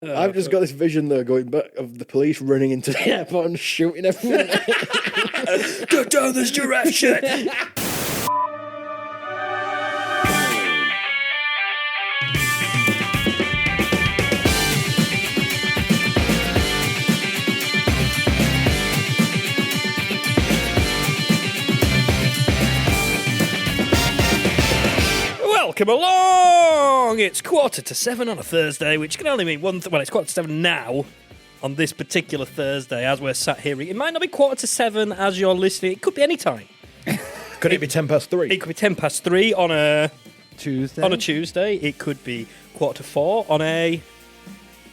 I've just got this vision though going back of the police running into the airport and shooting everyone. Get down this giraffe shit! Welcome along! It's 6:45 on a Thursday, which can only mean one thing. Well, it's 6:45 now, on this particular Thursday, as we're sat here. It might not be 6:45 as you're listening. It could be any time. Could it be 3:10? It could be 3:10 on a Tuesday. On a Tuesday. It could be 4:45 on a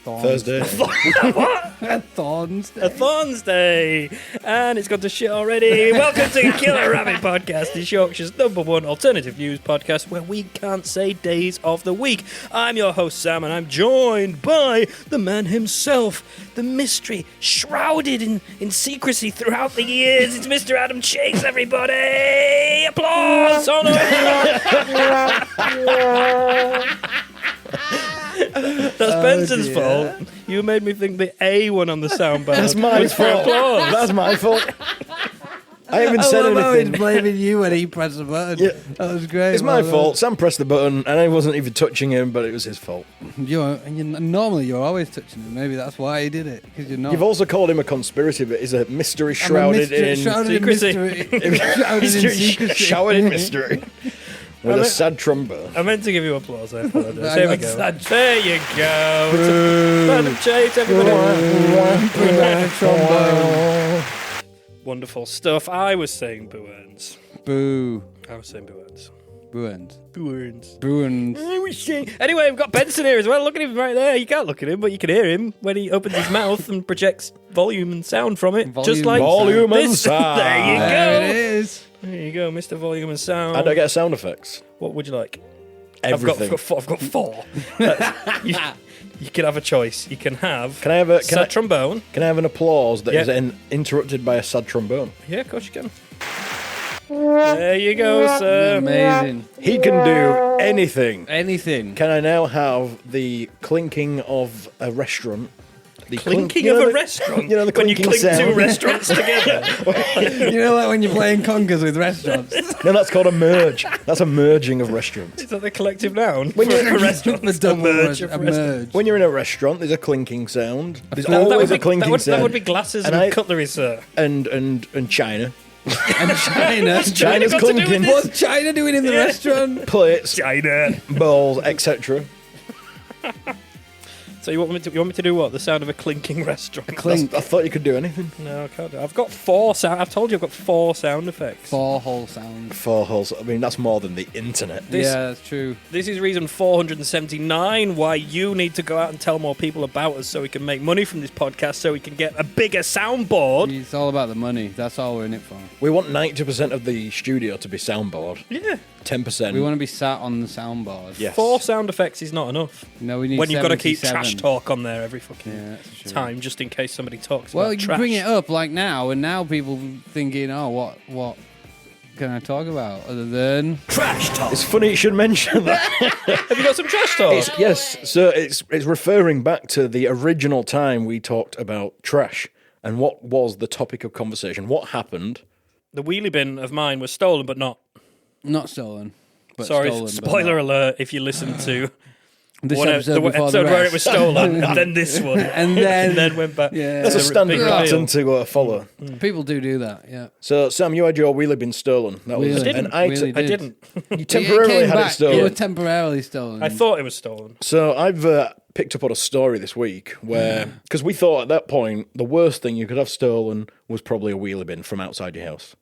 Thursday. what? A Thursday. A Thursday. And it's gone to shit already. Welcome to Killer Rabbit Podcast, it's Yorkshire's #1 alternative news podcast where we can't say days of the week. I'm your host, Sam, and I'm joined by the man himself, the mystery shrouded in secrecy throughout the years. It's Mr. Adam Chase, everybody. Applause. Oh, no. That's Benson's fault. You made me think the A one on the soundbar. That's my fault. That's my fault. I haven't said anything. He's blaming you when he pressed the button. Yeah. That was great. It's my fault. Sam pressed the button and I wasn't even touching him, but it was his fault. Normally you're always touching him. Maybe that's why he did it. Because you're not. You've also called him a conspiracy, but he's a mystery shrouded in secrecy. Shrouded in mystery. With a sad trombone. I meant to give you applause. I apologize. Here we go. There you go. Adam Chase, everybody. Wonderful stuff. I was saying boo-earns. Boo. I was saying boo-earns. Boo-earns. Boo-earns. Boo-earns. Anyway, we've got Benson here as well. Look at him right there. You can't look at him, but you can hear him when he opens his mouth and projects volume and sound from it. Just like volume and this. sound. There you go. There it is. There you go, Mr. Volume and Sound. I don't get sound effects. What would you like? Everything. I've got four. You can have a choice. You can have Can I have a sad trombone. Can I have an applause that is interrupted by a sad trombone? Yeah, of course you can. There you go, sir. Amazing. He can do anything. Anything. Can I now have the clinking of a restaurant? The Clinking of a restaurant? You know, the when you clinking clink sound. two restaurants together. You know, like when you're playing conkers with restaurants. No, that's called a merge. That's a merging of restaurants. Is that the collective noun When for you're- a restaurant? The double merge merge. of A restaurants. merge. When you're in a restaurant, there's a clinking sound. There's That always would a clinking sound. that would be glasses and cutlery, sir. And China. And China. China's got to do with clinking. this? What's China doing in the restaurant? Plates, China. bowls, etc. So you want me to do what? The sound of a clinking restaurant? Clink. I thought you could do anything. No, I can't do it. I've got four sound. I've told you I've got four sound effects. Four whole sounds. 4 holes. I mean, that's more than the internet. Yeah, that's true. This is reason 479 why you need to go out and tell more people about us so we can make money from this podcast, so we can get a bigger soundboard. It's all about the money. That's all we're in it for. We want 90% of the studio to be soundboard. Yeah. 10%. We want to be sat on the soundboard. Yes. 4 sound effects is not enough. No, we need When you've got to keep 77. trash talk on there every fucking Yeah, that's true. time, just in case somebody talks Well, about you trash. bring it up like now, and now people thinking, oh, what can I talk about other than Trash talk. It's funny you should mention that. Have you got some trash talk? Yes, so it's referring back to the original time we talked about trash and what was the topic of conversation. What happened? The wheelie bin of mine was stolen, but not. not stolen? But Sorry, stolen, but spoiler not. alert if you listen to This one episode the before the episode where it rest. was stolen, and then this one, And then- went back. Yeah. That's a Big standard reveal. pattern to follow. People do that. Yeah. So, Sam, you had your wheelie bin stolen. That was Wheelie. an Wheelie item. I didn't. You temporarily came had back. it stolen. It was temporarily stolen. I thought it was stolen. So I've picked up on a story this week where, because we thought at that point the worst thing you could have stolen was probably a wheelie bin from outside your house,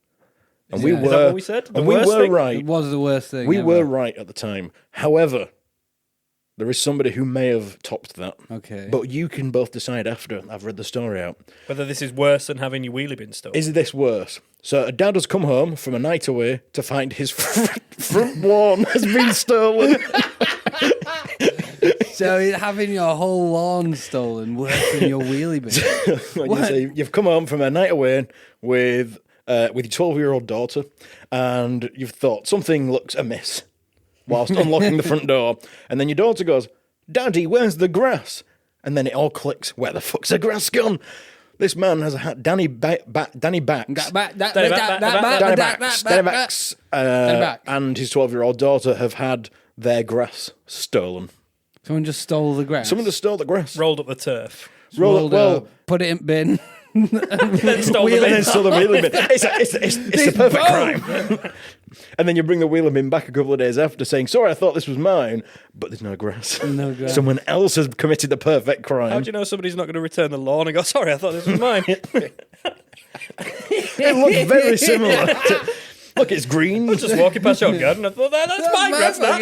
and we Yeah. were. Is that what we said? The And we worst were thing? right. It was the worst thing. We ever. were right at the time. However, there is somebody who may have topped that. Okay. But you can both decide after I've read the story out. Whether this is worse than having your wheelie bin stolen. Is this worse? So a dad has come home from a night away to find his front lawn has been stolen. So having your whole lawn stolen worse than your wheelie bin. You say you've come home from a night away with your 12-year-old daughter, and you've thought something looks amiss whilst unlocking the front door, and then your daughter goes, "Daddy, where's the grass?" And then it all clicks. Where the fuck's the grass gone? This man has had Danny Backs, and his 12-year-old daughter have had their grass stolen. Someone just stole the grass. Someone just stole the grass. Rolled up the turf. Put it in bin. Stole the And bin. then stole the wheelie bin. It's the perfect crime. And then you bring the wheelie bin back a couple of days after saying, sorry, I thought this was mine, but there's no grass. No grass. Someone else has committed the perfect crime. How do you know somebody's not going to return the lawn and go, sorry, I thought this was mine? It looked very similar. Look, it's green. I was just walking past your garden. I thought, that's my grass, that.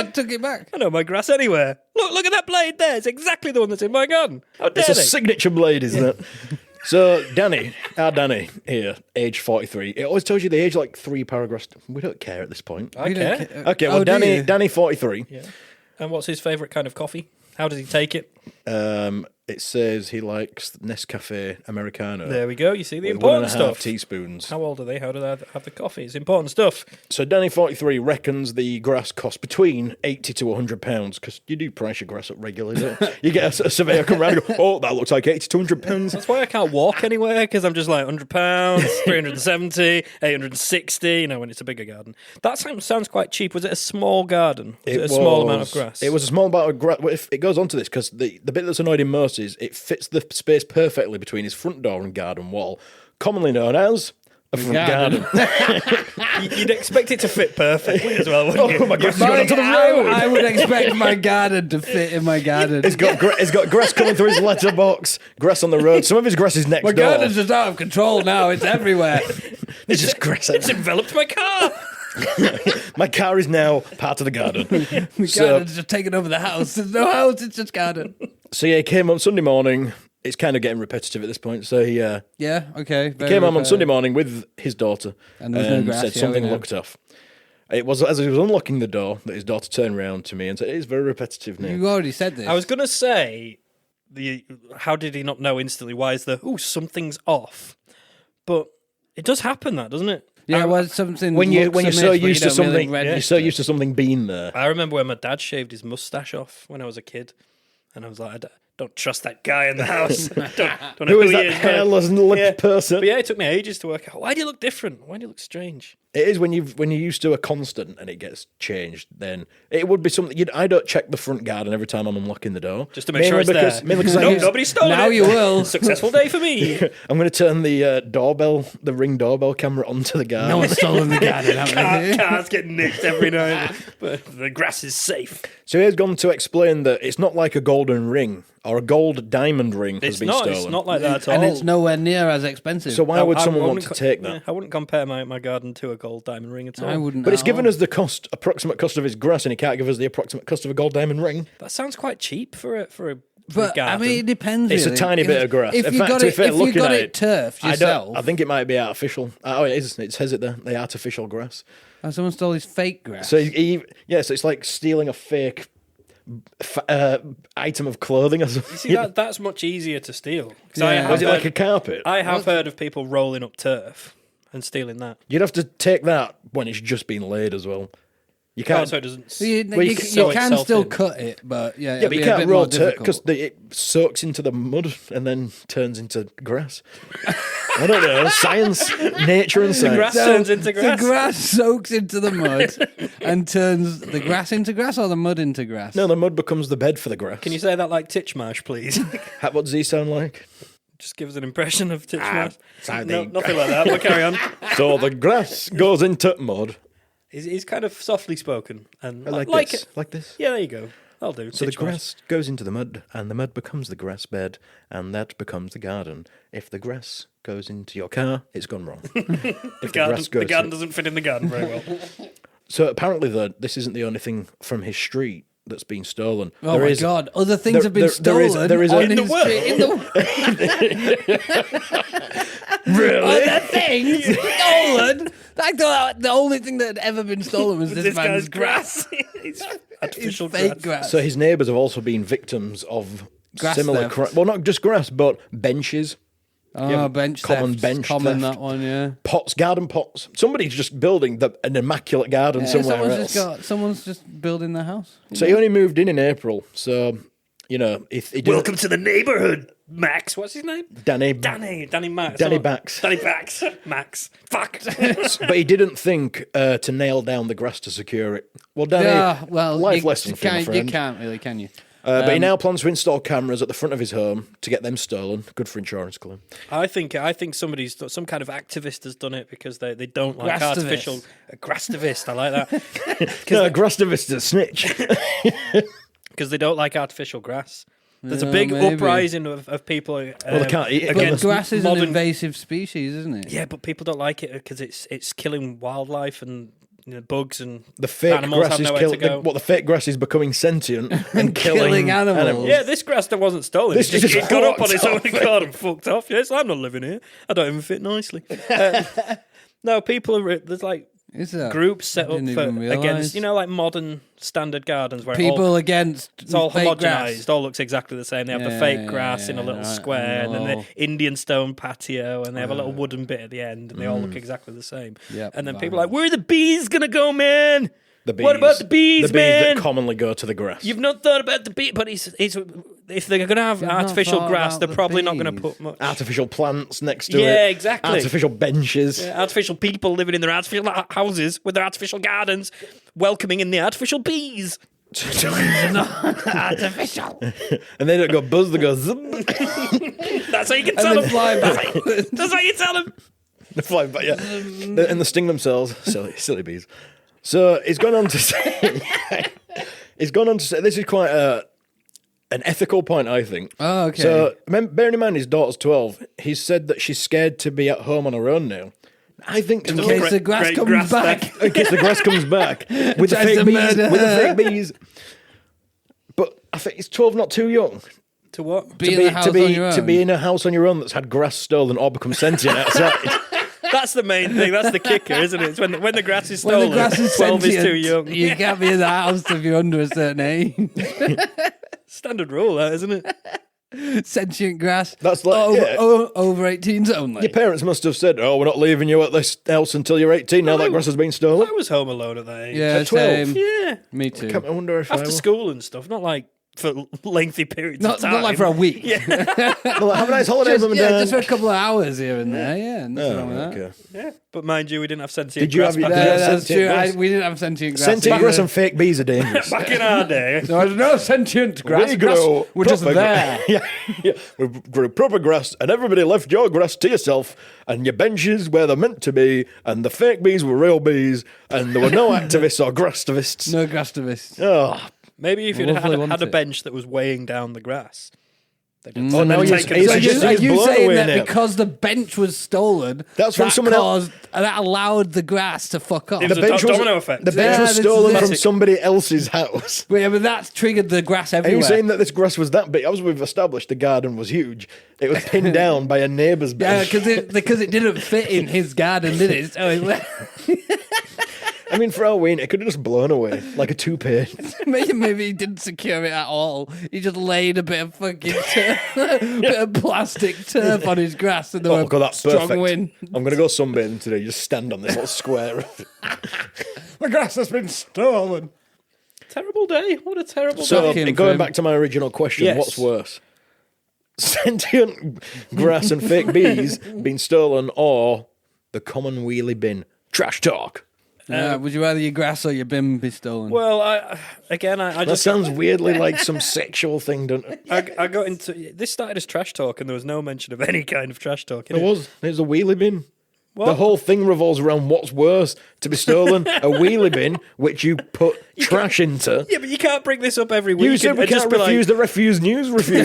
I took it back. I know my grass anywhere. Look at that blade there. It's exactly the one that's in my garden. How dare It's a they? signature blade, isn't it? So, our Danny here, age 43. It always tells you the age like 3 paragraphs. We don't care at this point. I care. Okay, well, Danny 43. Yeah. And what's his favourite kind of coffee? How does he take it? It says he likes Nescafe Americano. There we go. You see the with important 1.5 stuff. teaspoons. How old are they? How do they have the coffee? It's important stuff. So Danny 43 reckons the grass costs between £80 to £100 because you do price your grass up regularly, don't you? You get a surveyor come round and go, oh, that looks like £80 to £100. That's why I can't walk anywhere, because I'm just like £100, 370, 860, you know, when it's a bigger garden. That sounds quite cheap. Was it a small garden? Was it a small amount of grass? It was a small amount of grass. It goes on to this because the bit that's annoyed him most is it fits the space perfectly between his front door and garden wall, commonly known as a front garden. You'd expect it to fit perfectly as well, wouldn't you? Oh, my grass has gone onto the road. I would expect my garden to fit in my garden. It's got grass coming through his letterbox, grass on the road. Some of his grass is next My door. garden's just out of control now. It's everywhere. It's just grass. It's enveloped my car. My car is now part of the garden. The garden's just taken over the house. There's no house. It's just garden. So yeah, he came on Sunday morning. It's kind of getting repetitive at this point. So he Yeah. Okay. came on Sunday morning with his daughter And there was no grass, said yeah, something we know. looked off. It was as he was unlocking the door that his daughter turned around to me and said, "It is very repetitive now." You already said this. I was going to say, how did he not know instantly? Why is something's off? But it does happen, that, doesn't it? Yeah, well, something. When you're so used to something, Really you're so used to something being there. I remember when my dad shaved his mustache off when I was a kid, and I was like, don't trust that guy in the house. don't know Who is he that is, hairless and lipped Yeah. person? But yeah, it took me ages to work out. Why do you look different? Why do you look strange? It is when you're used to a constant and it gets changed. Then it would be something. I don't check the front garden every time I'm unlocking the door, Just to make sure it's there. Mainly because Nobody stole it. Now you will. Successful day for me. I'm going to turn the Ring doorbell camera onto the garden. No one's stolen the garden, have they? Cars get nicked every night, but the grass is safe. So he has gone to explain that it's not like a golden ring or a gold diamond ring has It's been not. stolen. It's not like that at all. And it's nowhere near as expensive. So why would I someone want wouldn't to take that? Yeah, I wouldn't compare my garden to a gold diamond ring at all. I wouldn't. But it's at given all. us the approximate cost of his grass, and he can't give us the approximate cost of a gold diamond ring. That sounds quite cheap for a But I garden. mean, it depends. It's a really. tiny bit of grass. If In you fact, got to be it, fair, if you looking got at it turfed I yourself, think it might be artificial. Oh, it is. It says it there. The artificial grass. and someone stole his fake grass. So so it's like stealing a fake item of clothing or something. See, that's much easier to steal. 'Cause Yeah. Was it like a carpet? I have heard of people rolling up turf and stealing that. You'd have to take that when it's just been laid as well. You Oh, can't. so it doesn't. So you, Well, you you can can itself still in. cut it, but yeah, yeah, but you it'll be a can't bit more roll turf difficult. because it soaks into the mud and then turns into grass. I don't know. Science, nature, and science. grass turns into grass. The grass soaks into the mud and turns the grass into grass, or the mud into grass. No, the mud becomes the bed for the grass. Can you say that like Titchmarsh, please? What does he sound like? Just give us an impression of Titchmarsh. so No, the- nothing like that. We'll carry on. So the grass goes into mud. He's kind of softly spoken and Like this. it. Like this. Yeah, there you go. That'll do. So the Titchmarsh. grass goes into the mud, and the mud becomes the grass bed, and that becomes the garden. If the grass goes into your car, it's gone wrong. If The garden doesn't fit in the garden very well. So apparently, though, this isn't the only thing from his street that's been stolen. Oh There my is- God! Other things there- have been there is- stolen. there is a- on In his the world? street- In the Really? Other things stolen. I thought the only thing that had ever been stolen was this man's guy's grass. It's artificial His fake grass. grass. So his neighbours have also been victims of Grass similar theft. crime. Well, not just grass, but benches, Oh, bench common theft. bench Common theft. that one, yeah. pots, garden pots. Somebody's just building an immaculate garden Yeah, somewhere else. someone's just building their house. So he only moved in April. So You know, if he Welcome to the neighborhood, Max. What's his name? Danny Max. Bax. Danny Bax. Max. Fuck. But he didn't think to nail down the grass to secure it. Well, Danny, life lesson for my friend. You can't really, can you? But he now plans to install cameras at the front of his home to get them stolen. Good for insurance claim. I think some kind of activist has done it because they don't like artificial grasstivist. I like that. No, grasstivist is a snitch. Because they don't like artificial grass. There's a big uprising of people Well, they can't eat it. against Grass is an modern. invasive species, isn't it? Yeah, but people don't like it because it's killing wildlife and bugs and The fake animals grass have is nowhere to go. the fake grass is becoming sentient and killing animals. Yeah, this grass that wasn't stolen. This It just got up on fucked its own off. accord and fucked off. Yes, I'm not living here. I don't even fit nicely. No, people are there's like Is that? groups set up Didn't for even realise. against like modern standard gardens where People against it's all fake homogenized, grass. all looks exactly the same. They have the fake grass in a little right. square, and then Oh. the Indian stone patio, and they have a little wooden bit at the end, and they all look exactly the same. Yep, and then wow. people are like, where are the bees gonna go, man? The bees, What about the bees, the man? bees that commonly go to the grass. You've not thought about the bee, but if they're going to have not artificial thought grass, about they're the probably not going to bees. put much. Artificial plants next to it. Yeah, exactly. Artificial benches. Yeah, artificial people living in their artificial houses with their artificial gardens, welcoming in the artificial bees. Artificial. And they don't go buzz, they go zip. That's how you can And tell then them. fly back. That's how you tell them. They fly back, yeah. And they sting themselves. Silly bees. So he's gone on to say, this is quite an ethical point, I think. Oh, okay. So bearing in mind his daughter's 12, he said that she's scared to be at home on her own now. I think In case the grass great comes grass back. in case the grass comes back with the Tries fake to bees. murder With the her. fake bees. But I think is 12 not too young To what? Be in the house on your own. to be in a house on your own that's had grass stolen or become sentient outside. That's the main thing. That's the kicker, isn't it? It's when the grass is When stolen. the grass is 12 is sentient, too young. you can't be in the house if you're under a certain age. Standard rule, that isn't it? Sentient grass. That's like, over 18s only. Your parents must have said, "Oh, we're not leaving you at this house until you're 18." Now that grass has been stolen. I was home alone at that age. Yeah, At 12? same. Yeah. Me too. I wonder if After I was. school and stuff, not like for lengthy periods Not, of time. not like for a week. Yeah. Well, have a nice holiday, Just, mum and yeah, dad. just for a couple of hours here and there. Yeah, nothing wrong with that. Okay. Yeah. But mind you, we didn't have sentient Did you grass have your back, dad- Yeah, Yeah, that's sentient true. grass. We didn't have sentient grass. Sentient either. grass and fake bees are dangerous. back in our day. There was no sentient grass. We Grass grow were just proper there. yeah. We grew proper grass, and everybody left your grass to yourself, and your benches where they're meant to be, and the fake bees were real bees, and there were no activists or grassitivists. No grassitivists. Oh, Maybe if you'd Lovely, had wasn't a it? bench that was weighing down the grass. They'd have Oh, now they'd you're- taken he's So the you, just- are he's you blown saying away that now. because the bench was stolen, That's from that someone else- caused, that allowed the grass to fuck off? It was the a bench was domino effect. The bench Yeah, was this is stolen from it. somebody else's house. But, yeah, but that's triggered the grass Are everywhere. you saying that this grass was that big? As we've established, the garden was huge. It was pinned down by a neighbour's Yeah, bench. because it didn't fit in his garden, did it? So it went- I mean, for Halloween, it could have just blown away like a toupee. maybe he didn't secure it at all. He just laid a bit of fucking bit of plastic turf on his grass, and there Oh, were God, that's strong perfect. wind. I'm going to go sunbathing today. Just stand on this little square. The grass has been stolen. Terrible day. What a terrible So, day. him, going Finn. back to my original question, Yes. what's worse? Sentient grass and fake bees being stolen, or the common wheelie bin? Trash talk. Would you rather your grass or your bin be stolen? Well, I That just sounds weirdly like some sexual thing, doesn't it? I got into this started as trash talk, and there was no mention of any kind of trash talk. In It it was. It was a wheelie bin. What? The whole thing revolves around what's worse, to be stolen, a wheelie bin, which you put trash into. Yeah, but you can't bring this up every week. You said we and just can't be like, refuse the refuse news review.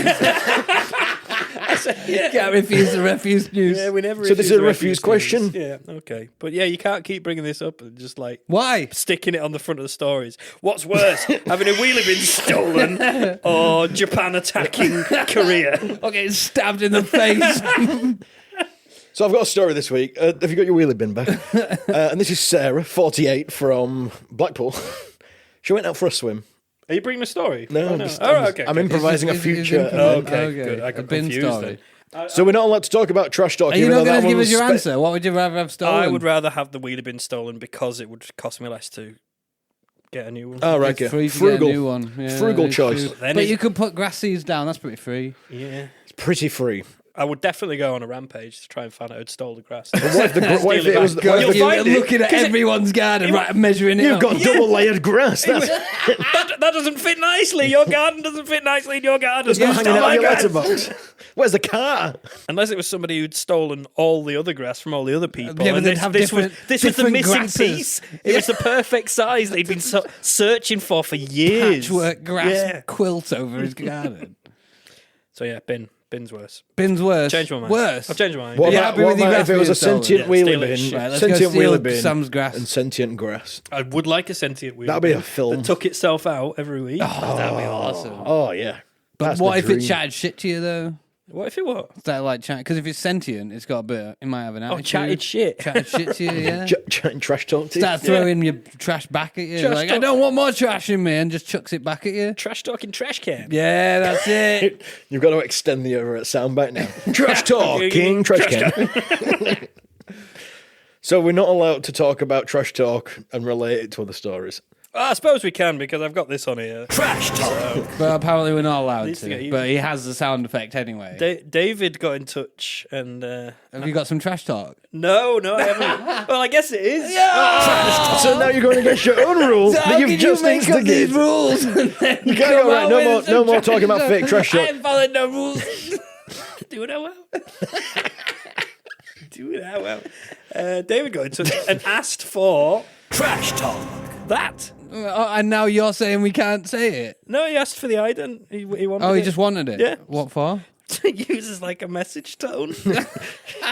Can't refuse the refuse news. Yeah, we never. So this is refuse a the refuse question? news. Yeah, okay, but yeah, you can't keep bringing this up and just like Why? sticking it on the front of the stories. What's worse, having a wheelie bin stolen or Japan attacking Korea? Or getting stabbed in the face. So I've got a story this week. Have you got your wheelie bin back? And this is Sarah, 48, from Blackpool. She went out for a swim. Are you bringing a story? No, Oh, I'm no. just- Oh, right, okay. I'm okay. improvising a Is it future. improvement? Okay, good. I A got bin confused story. then. So we're not allowed to talk about trash talk. Are you even not though going that to give one us your was answer? What would you rather have stolen? I would rather have the wheelie bin stolen because it would cost me less to get a new one. Oh, right, It's free to frugal. get a new one. Yeah, Frugal it's choice. true. Then But it's- you could put grass seeds down. That's pretty free. Yeah. It's pretty free. I would definitely go on a rampage to try and find out who'd stole the grass. What if, what if Steal it it was? back. What if You'll the- find it, looking at 'cause it- everyone's garden, right, measuring it You've up. got double layered grass. That's that doesn't fit nicely. Your garden doesn't fit nicely in your garden. it's not You hanging stole out my of your grass. letterbox. Where's the car? Unless it was somebody who'd stolen all the other grass from all the other people. Yeah, but and they'd have this was different- the different missing grasses. piece. It was the perfect size they'd been searching for years. Patchwork grass Yeah. quilt over his garden. So yeah, bin's worse. Bin's worse. Change my mind. Worse. I've changed my mind. What you about, happy what with your about if grass it was a being stolen? sentient Yeah, wheelie steal it, bin? shit. Right, let's go Sentient steal wheelie bin Sam's grass. and sentient grass. I would like a sentient wheel. That'd be a film. that took itself out every week. That'd be awesome. Oh yeah. But That's what my if it dream. chatted shit to you though? What if it what? Is that like chat? Because if it's sentient, it's got a bit. It might have an Oh, attitude. chatted shit. Chatted shit to you, yeah. Chatting trash talk to you. Start throwing your trash back at you. Trash Like, I talk. don't want more trash in me, and just chucks it back at you. Trash talking trash can. Yeah, that's it. You've got to extend the soundbite now. Trash talk, king trash can. So we're not allowed to talk about trash talk and relate it to other stories. I suppose we can because I've got this on here. Trash talk. But apparently we're not allowed Needs to get to. you- But he has the sound effect anyway. David got in touch and Have you got some trash talk? no, I haven't. Well, I guess it is. So now you're going against your own rules that you've just instigated. rules? You can't go, right, no more talking about fake trash I talk. ain't following no rules. Do it how well. Do it how well. David got in touch and asked for trash talk. That. And now you're saying we can't say it. No, he asked for the ident. He wanted Oh, he it just wanted it. Yeah. What for? to use as like a message tone.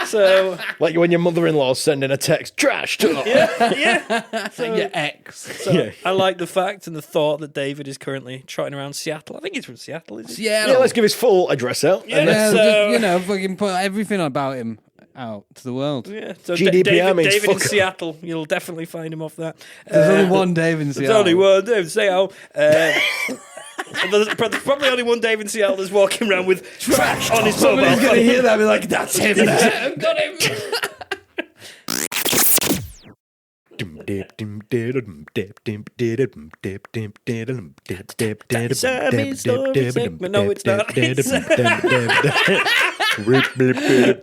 So Like when your mother-in-law's sending a text, trash talk. yeah. So, Your ex. so Yeah. I like the fact and the thought that David is currently trotting around Seattle. I think he's from Seattle, is he? Yeah. Yeah, let's give his full address out. Yeah. And Yeah, So- just, you know, fucking put everything about him out to the world. Yeah, so GDPR means David in fuck off. Seattle. You'll definitely find him off that. There's only one Dave in There's Seattle. only one Dave in Seattle. There's probably only one Dave in Seattle that's walking around with trash on his mobile Somebody's going to phone. hear that and be like, that's him. I've got him. Sammy's story segment. No, it's not.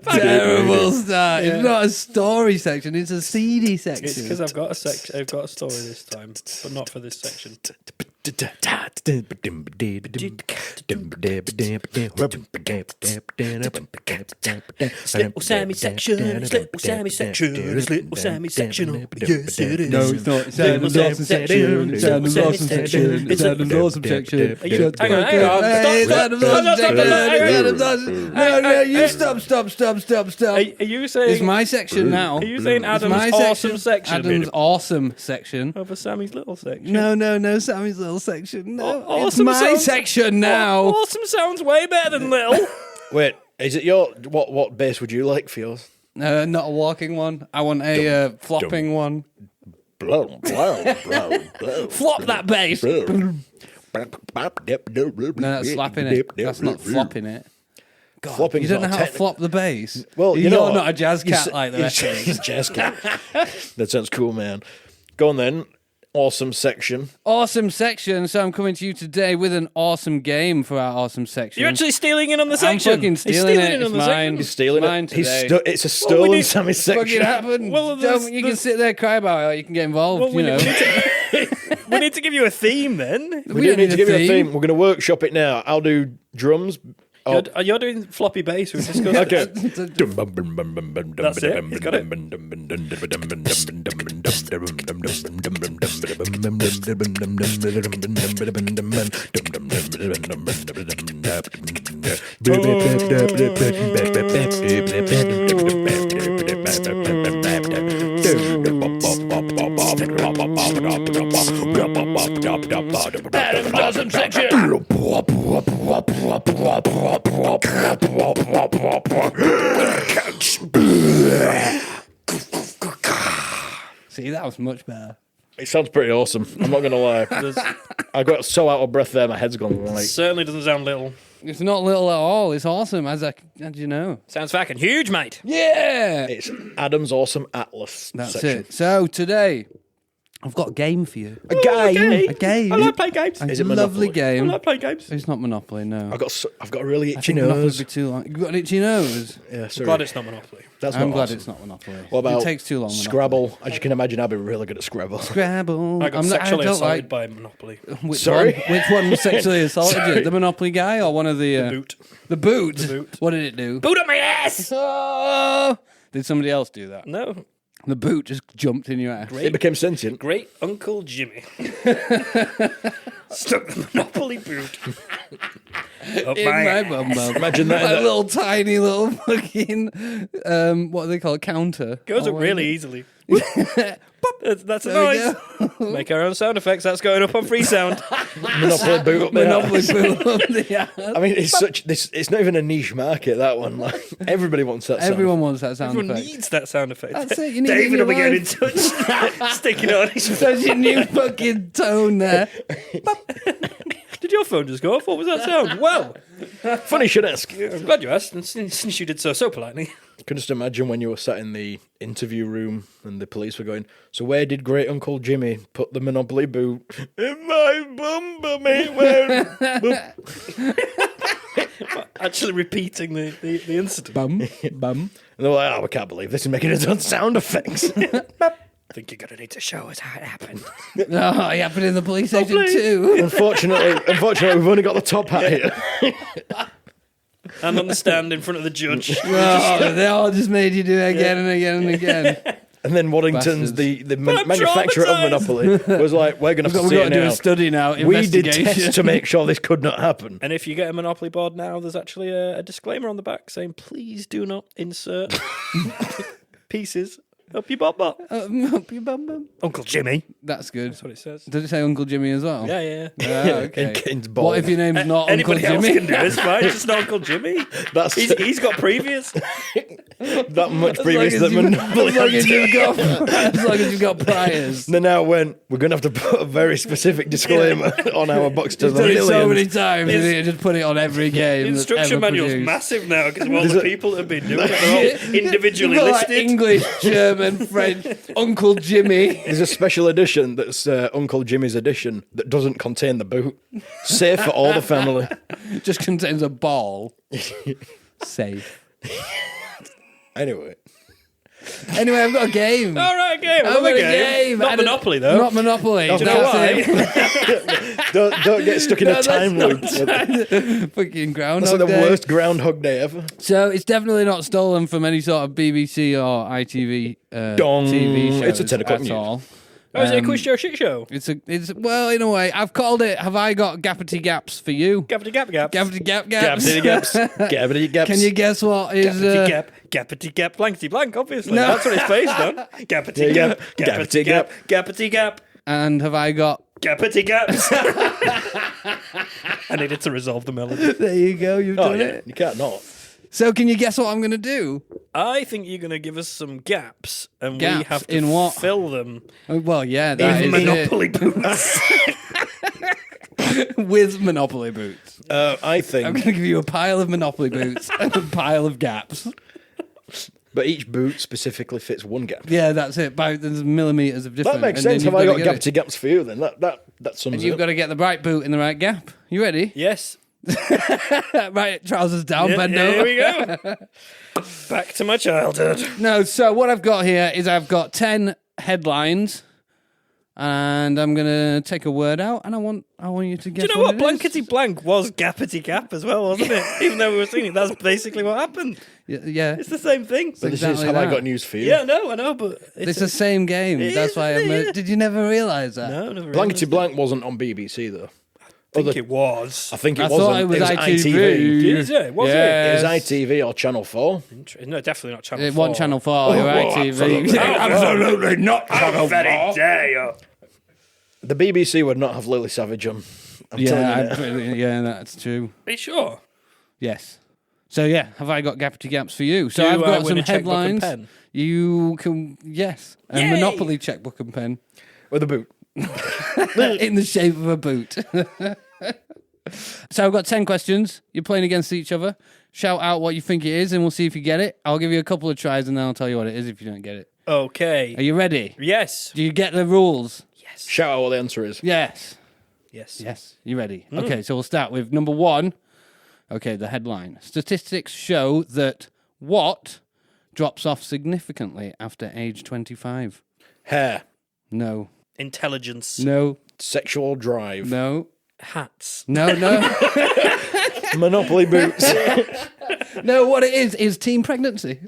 Terrible start. It's not a story section, it's a CD section. It's because I've got a I've got a story this time, but not for this section. It's little Sammy section. It's little Sammy section. It's little Sammy section. Yes, it is. No, it's not. It's an awesome section. It's an awesome section. It's an awesome section. Hang on. Hey, it's Stop, an stop, awesome stop, section. stop, stop, It's stop, an awesome- No, you stop. Are you saying? It's my section now. Are you saying It's Adam's my awesome section? Adam's awesome section. Over Sammy's little section. No, Sammy's little section. No, it's Awesome my sounds- section now. Awesome sounds way better than little. Wait, is it your what bass would you like for yours? Not a walking one. I want a flopping one. Blow. Flop that bass. No, No, that's slapping it. That's not flopping it. Flopping. You don't know how to flop the bass. Well, you you're know, not a jazz cat s- like the rest of us. He's a jazz cat. That sounds cool, man. Go on then. Awesome section. Awesome section. So I'm coming to you today with an awesome game for our awesome section. You're actually stealing in on the I'm section. fucking He's stealing it. in It's on the mine. section. He's stealing Mine it. He's today. it's a stolen need- Sammy Fucking section. happened. Well, there's- You can sit there, cry about it, or you can get involved. Well, you know. We need to give you a theme then. We do need to give you a theme. We're going to workshop it now. I'll do drums. Oh, You're doing floppy bass. We've discussed okay. That's it. He's got it. Adam's awesome section. See, that was much better. It sounds pretty awesome. I'm not going to lie. I got so out of breath there, my head's gone like. Certainly doesn't sound little. It's not little at all. It's awesome, as you know. Sounds fucking huge, mate. Yeah. It's Adam's awesome Atlas That's section. it. So today, I've got a game for you. A game. A game. I like playing games. A Is it lovely Monopoly? I game. like playing games. It's not Monopoly, no. I've got a really I itchy think Monopoly would nose. be too long. You've got an itchy nose. Yeah, I'm sorry. glad it's not Monopoly. That's I'm not glad awesome. it's not Monopoly. What about It takes too long. Scrabble? As you can imagine, I'd be really good at Scrabble. Scrabble. I got I sexually don't assaulted like. by Monopoly. Which Sorry? One? Which one sexually assaulted you? Sorry. The Monopoly guy or one of the... Boot. The boot? The boot. What did it do? Boot up my ass! Oh! Did somebody else do that? No. The boot just jumped in your ass. It became sentient. Great Uncle Jimmy. Stuck the Monopoly boot up In my my ass. bum bum. Imagine that. A little tiny little fucking what do they call it? Counter. Goes Oh, up really easily. That's a There noise. Make our own sound effects. That's going up on free sound. Monopoly boot up there. Monopoly boot up the ass. I mean, it's not even a niche market, that one. Like, everybody wants that sound. Everyone wants that sound Everyone effect. needs that sound effect. That's it, you need it in David your will be getting in life. touch. Sticking it on his That's your new fucking tone there. Did your phone just go off? What was that sound? Well, Funny should ask. I'm glad you asked, and since you did so politely. I can just imagine when you were sat in the interview room and the police were going, so where did Great Uncle Jimmy put the Monopoly boot? In my bum, mate. Where? Actually repeating the incident. Bum, bum. And they're like, oh, I can't believe this is making its own sound effects. I think you're going to need to show us how it happened. Oh, it happened in the police station please. too. Unfortunately, we've only got the top hat here. And on the stand in front of the judge. Oh, they all just made you do it again and again and again. And then Waddington's, Bastards. the manufacturer of Monopoly, was like, we're going to have to We've see got it to do now. a study now. We did Investigation. tests to make sure this could not happen. And if you get a Monopoly board now, there's actually a disclaimer on the back saying, please do not insert pieces up your bum bum. Up your bum bum. Uncle Jimmy. That's good. That's what it says. Does it say Uncle Jimmy as well? Yeah. Ah, okay. In ball. What if your name's not Uncle Anybody else Jimmy? can do it. It's fine. It's just not Uncle Jimmy. That's He's got previous. that much previous that Monopoly as long as had. you've got, as long as you've got priors. They now went, we're going to have to put a very specific disclaimer on our box to You've the done it so millions. many times, you need to just put it on every game. The instruction that's ever manual's produced. massive now because of all There's the a- people that have been doing it. They're all individually You've got, like, listed. English, German, French, Uncle Jimmy. There's a special edition that's Uncle Jimmy's edition that doesn't contain the boot. Safe for all the family. Just contains a ball. Safe. Anyway. Anyway, I've got a game. All right, game. I've Another got a game. Not And it- Monopoly, though. Not Monopoly. Do you know That's why? it. Don't get stuck in a time loop. Fucking That's Groundhog like the Day. worst Groundhog Day ever. So it's definitely not stolen from any sort of BBC or ITV Dong. TV shows It's a 10 o'clock at news. all. Oh, is it a quiz show shit show? It's well, in a way, I've called it. Have I got gappity gaps for you? Gappity gap gap. Gappity gap gaps. Gappity gaps. Gappity gaps. Can you guess what is? Gappity gap, gappity gap, blankety blank, obviously. No. That's what it's based on. Gappity Yeah, gap, yeah. gappity gap, gappity gap, And have I got? gappity gaps. I needed to resolve the melody. There you go. You've Oh, done yeah. it. You can't not. So can you guess what I'm going to do? I think you're going to give us some gaps, and we Gaps have to in what? fill them Well, yeah, that in is Monopoly boots. it. With Monopoly boots. I I'm think, going to give you a pile of Monopoly boots and a pile of gaps. but each boot specifically fits one gap. Yeah, that's it. There's millimeters of difference. That makes and then sense. you've Have I got to get it. gappity gaps for you then? That sums And it you've up. got to get the right boot in the right gap. You ready? Yes. Right, trousers down, bend Here over. we go. Back to my childhood. No, so what I've got here is I've got 10 headlines, and I'm gonna take a word out, and I want you to guess. Do you know what? it is. Blankety blank was gappity gap as well, wasn't it? Even though we were seeing it, that's basically what happened. Yeah, It's the same thing. But this exactly is Have I that. Got News for You? Yeah, no, I know, but it's the same game. It That's is, why isn't it? Did you never realise that? no, never Blankety realised Blank wasn't on BBC though. I think it was. I think it I wasn't. thought it was ITV. Did it? Was It was Yes. ITV or Channel 4. it? No, definitely not Channel It 4. wasn't Channel 4, you're absolutely. ITV. Absolutely not Channel 4. Very dare you. The BBC would not have Lily Savage on. I'm telling you now. Yeah, that's true. Are you sure? Yes. So yeah, have I got gappity gaps for you? So Do I've I got win some a checkbook and headlines. pen? You can a Yay! Monopoly checkbook and pen With a boot. in the shape of a boot. So I've got 10 questions. You're playing against each other. Shout out what you think it is, and we'll see if you get it. I'll give you a couple of tries, and then I'll tell you what it is if you don't get it. Okay. Are you ready? Yes. Do you get the rules? Shout out what the answer is. Yes. Yes. Yes. You ready? Okay, so we'll start with number 1. Okay, the headline. Statistics show that what drops off significantly after age 25? Hair. No. Intelligence. No. Sexual drive. No. Hats. No, no. Monopoly boots. No, what it is teen pregnancy.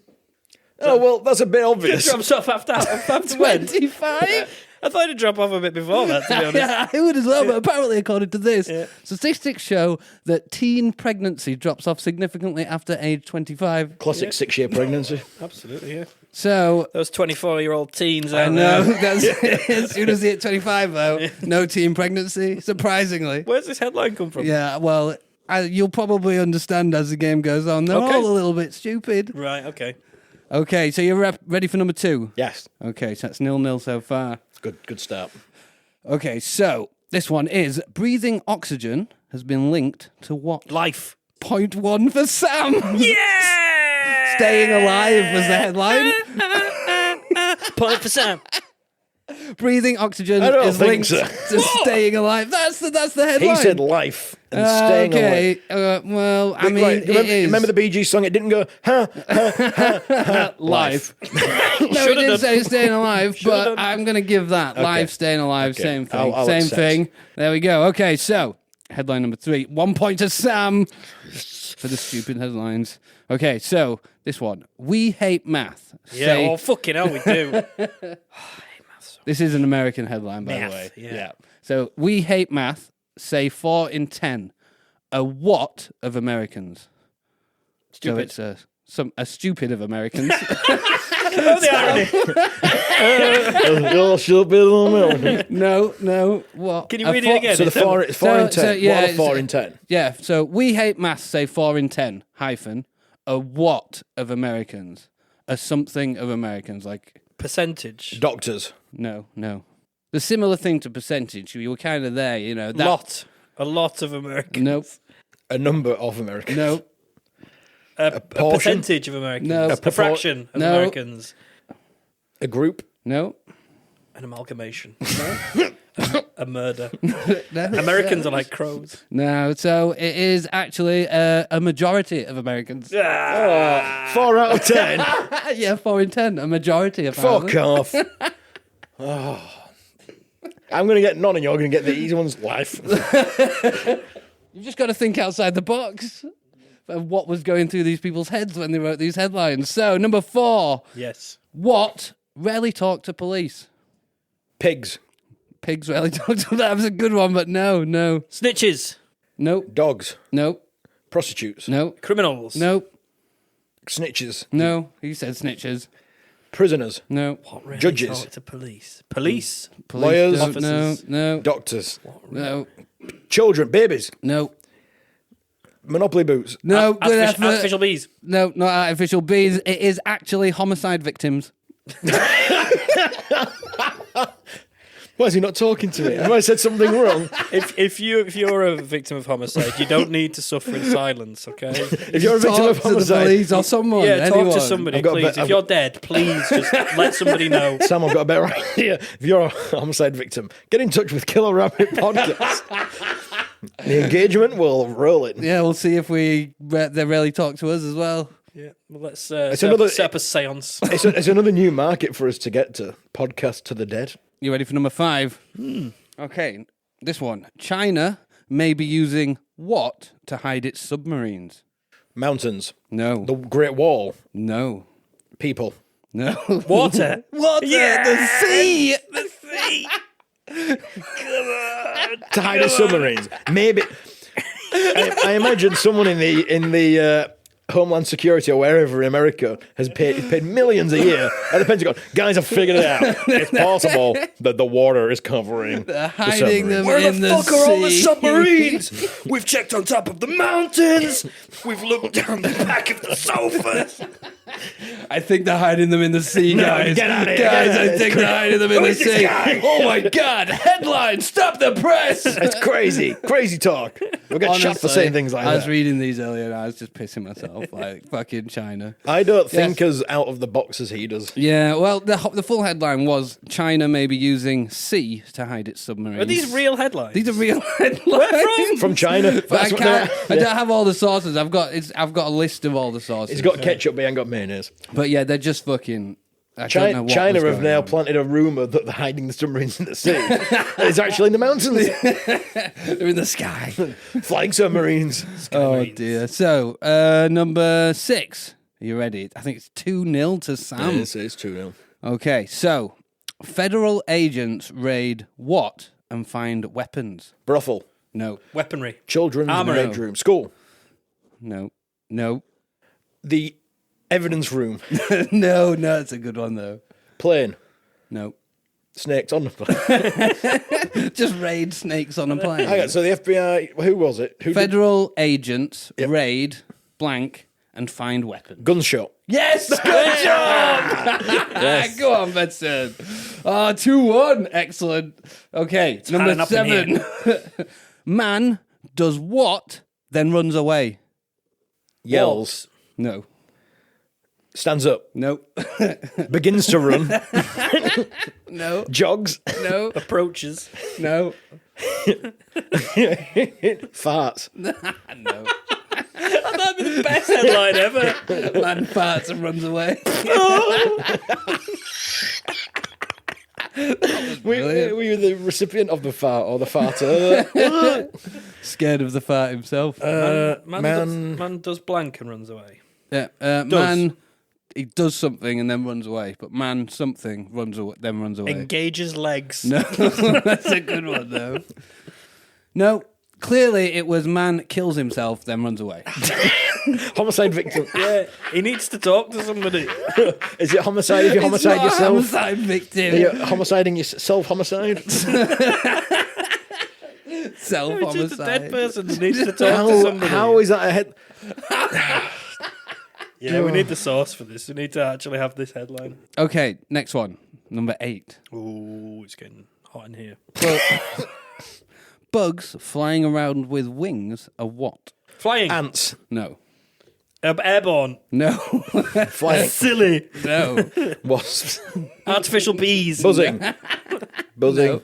Oh, well, that's a bit obvious. Drops off after when? 25? I thought it'd drop off a bit before that, to be honest. Yeah, I would as well, but apparently, according to this, statistics show that teen pregnancy drops off significantly after age 25. Classic 6-year pregnancy. Absolutely, yeah. So, Those 24-year-old teens I out know, there. that's, as soon as they hit 25, though, no teen pregnancy, surprisingly. Where's this headline come from? Yeah, well, you'll probably understand as the game goes on. They're Okay. all a little bit stupid. Right, okay. Okay, so you're ready for number 2? Yes. Okay, so that's 0-0 so far. Good start. Okay, so this one is breathing oxygen has been linked to what? Life. Point 1 for Sam. Yeah! Staying alive was the headline. Point for Sam. Breathing oxygen I don't is think linked so. to staying alive. That's the headline. He said life and staying okay. alive. Well, I mean, Right, it is. remember the Bee Gees song? It didn't go, life. No, it Should've didn't done. say staying alive, but done. I'm going to give that. Live, staying alive, Okay. same thing. I'll same accept. thing. There we go. Okay, so headline number 3. 1 point to Sam for the stupid headlines. Okay, so this one. We hate math. Yeah, Say- well, fucking hell, we do. This is an American headline, by Math, the way. yeah. So we hate math. Say 4 in 10. A what of Americans? Stupid. So it's a stupid of Americans. Oh, the irony. You'll still be the milk. no. What? Can you read it again? So the 4 in 10. yeah, What are 4 in 10? Yeah. So we hate math. Say 4 in 10. Hyphen. A what of Americans? A something of Americans. Like Percentage. Doctors. no. The similar thing to percentage. You were kind of there. You know. That, Lot. A lot of Americans. Nope. A number of Americans. Nope. A portion? percentage of Americans. No. A fraction of No. Americans. A group. Nope. An amalgamation. A murder. No. Americans are like crows. No. So it is actually a majority of Americans. 4 out of 10. Yeah, 4 in 10. A majority apparently. Fuck off. Oh. I'm going to get none and you're going to get the easy ones. Life. You've just got to think outside the box of what was going through these people's heads when they wrote these headlines. So, number 4. Yes. What rarely talk to police? Pigs. Pigs rarely talk to That was a good one, but no. Snitches. Nope. Dogs. Nope. Prostitutes. Nope. Criminals. Nope. Snitches. No. He said snitches. Prisoners. No. What really Judges. talk to police? Police. Police Lawyers. don't- No. Officers. No. Doctors. No. Children. Babies. No. Monopoly boots. No. Good effort. Artificial bees. No, not artificial bees. It is actually homicide victims. Why is he not talking to me? Have I said something wrong? If you're a victim of homicide, you don't need to suffer in silence, okay? If you're a victim of Talk to the homicide, police or someone. Yeah, talk anyone. to somebody, I've got a please. bit- If you're dead, please just let somebody know. Sam, I've got a better idea. If you're a homicide victim, get in touch with Killer Rabbit Podcast. The engagement will roll it. Yeah, we'll see if they really talk to us as well. Yeah, well, let's set up a seance. It's another new market for us to get to. Podcast to the dead. You ready for number 5? Okay, this one. China may be using what to hide its submarines? Mountains. No. The Great Wall. No. People. No. Water. Water. Yeah. The sea. The sea. To hide its submarines. Maybe. I imagine someone in the Homeland Security or wherever in America has paid millions a year at the Pentagon. Guys have figured it out. It's possible that the water is covering They're the hiding them submarine. in the sea. Are all the submarines? We've checked on top of the mountains. We've looked down the back of the sofas. I think they're hiding them in the sea, guys. get out of here, Guys, get out of I here. think they're hiding them in the Who's this sea. guy? Oh my God. Headline, stop the press. It's crazy. Crazy talk. We'll get shot for saying things like I was that. reading these earlier and I was just pissing myself, like fucking China. I don't think as out of the box as he does. Yeah, well, the full headline was China may be using sea to hide its submarines. Are these real headlines? These are real headlines. From China. But I That's what can't. they're- I don't have all the sources. I've got a list of all the sources. He's got ketchup, but he ain't got mayonnaise. But yeah, they're just fucking. I don't know what China was have going now on. planted a rumour that they're hiding the submarines in the sea. It's actually in the mountains. They're in the sky. Flying submarines. Oh dear. So number 6. Are you ready? I think it's 2-0 to Sam. It's 2-0. Okay, so federal agents raid what and find weapons? Brothel. No, Weaponry. Children's Armoury. bedroom. School. no. The evidence room. No, it's a good one though. Plane. No. Snakes on the plane. Just raid snakes on a plane. Hang on, so the FBI, who was it? Who did Federal agents Yep. raid blank and find weapons. gunshot? Yes, good job. Go on, Benson. 2-1. Excellent. Okay, number adding up in 7. Man does what, then runs away. Yells. No. Stands up. No. Begins to run. No. Jogs. No. Approaches. No. Farts. No. That'd be the best headline ever. Man farts and runs away. Were you the recipient of the fart or the farter? Scared of the fart himself. Man does blank and runs away. Yeah. Man, he does something and then runs away. But man something runs away, then runs away. Engages legs. No, that's a good one though. No, clearly it was man kills himself, then runs away. Homicide victim. Yeah, he needs to talk to somebody. Is it homicide if you homicide It's not yourself? Homicide victim. Are you homiciding yourself? Homicide? Self It's just a dead homicide. person that needs to talk to somebody. How is that a head? Yeah, we need the source for this. We need to actually have this headline. Okay, next one. Number 8. Ooh, it's getting hot in here. Bugs flying around with wings are what? Flying. Ants. No. Airborne. No. Flying. Silly. No. Wasps. Artificial bees. Buzzing. Buzzing. No.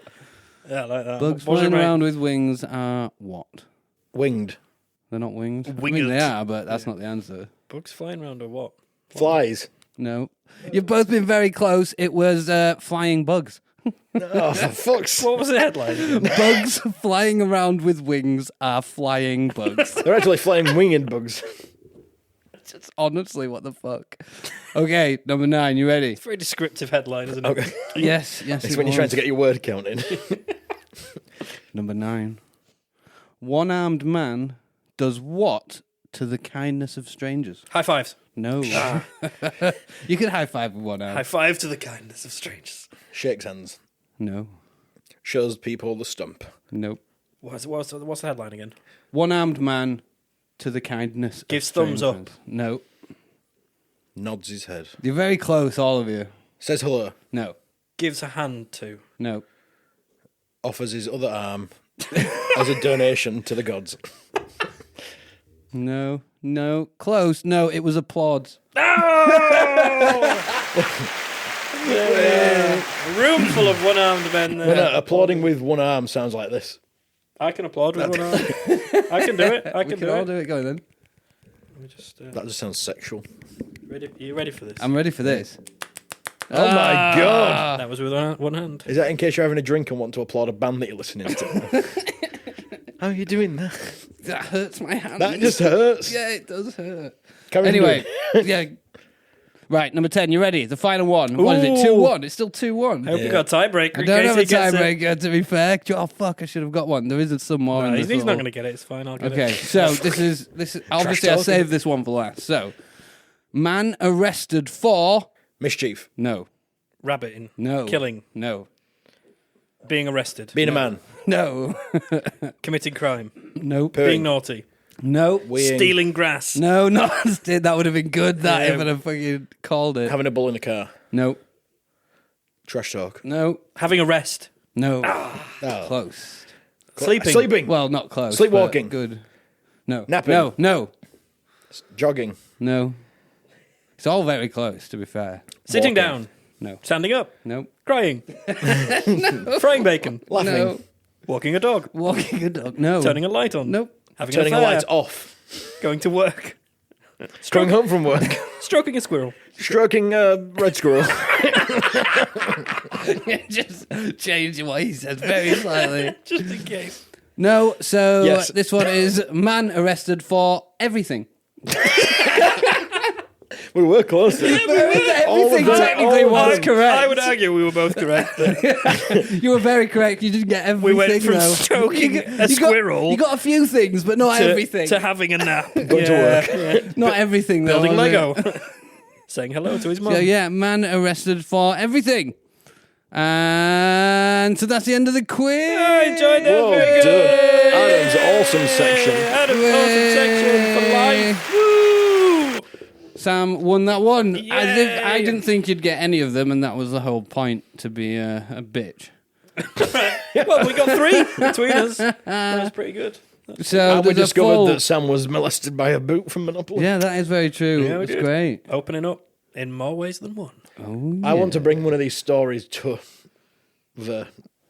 Yeah, I like that. Bugs What was it, flying mate? around with wings are what? Winged. They're not winged. I Winged. mean, they are, but that's not the answer. Bugs flying around or what? Flies. No. You've both been very close. It was flying bugs. Oh, for fuck's What was the headline again? Bugs flying around with wings are flying bugs. They're actually flying winged bugs. It's honestly, what the fuck? Okay, number 9, you ready? Very descriptive headline, isn't it? Okay. Yes, It's when you're trying to get your word count in. Number 9. One-armed man does what to the kindness of strangers? High fives. No. You can high five with one arm. High five to the kindness of strangers. Shakes hands. No. Shows people the stump. Nope. What's the headline again? One-armed man to the kindness Gives of thumbs up. strangers. No. Nods his head. You're very close, all of you. Says hello. No. Gives a hand to. No. Offers his other arm as a donation to the gods. No. No. Close. No, it was applauds. A room full of one-armed men there. Well, no, applauding with one arm sounds like this. I can applaud with one arm. I can do it. I We can can do all it. do it. Go then. Let me just, That just sounds sexual. ready? Are you ready for this? I'm ready for this. Oh my god! That was with one hand. Is that in case you're having a drink and want to applaud a band that you're listening to? How are you doing that? That hurts my hand. That just hurts. Yeah, it does hurt. Carry on Anyway, doing it. yeah. Right, number 10, you ready? The final one. What is it? Ooh. 2-1. It's still 2-1. I hope you got a tiebreaker. I in don't case have he a gets it. tiebreaker, to be fair. Oh, fuck, I should have got one. There isn't some more in No, this he's not little- going to get it. It's fine. I'll get Okay, it. so this is obviously I talking. saved this one for last. So, man arrested for Mischief. no, Rabbiting. no, Killing. no, Being arrested. Being a man. no, Committing crime. nope, Being Pooing. naughty. nope, Weeing. Stealing grass. no, not that would have been good. That Yeah. if I'd have fucking called it. Having a bull in the car. Nope, Trash talk. no, Having a rest. no, Oh. close. Sleeping. Sleeping. Well, not close. Sleepwalking. but Good. No. Napping. No. Jogging. No. It's all very close, to be fair. Sitting Walking. down. No. Standing up. No. Crying. Frying bacon. Laughing. No. Walking a dog. Walking a dog. No. Turning a light on. Nope. Having Turning an the affair. lights off. Going to work. Coming home from work. Stroking a squirrel. Stroking a red squirrel. Just changing what he said very slightly. Just in case. No, so Yes. this one is man arrested for everything. We were close there. Everything them. technically All of was them. correct. I would argue we were both correct. You were very correct. You didn't get everything. We went from though. stroking a squirrel You got a few things, but not everything. to having a nap. Going to work. Yeah. Not everything, though. Building was it? Lego. Saying hello to his mum. So, yeah, man arrested for everything. And so that's the end of the quiz. I enjoyed that. Well Very done. good. Adam's awesome section. Adam's awesome section for life. Woo! Sam won that one. Yay. I didn't think you'd get any of them, and that was the whole point, to be a bitch. Well, we got 3 between us. That was pretty good. So And we there's a discovered full- that Sam was molested by a boot from Monopoly. Yeah, that is very true. Yeah, we it's did. great. Opening up in more ways than one. Oh, I want to bring one of these stories to the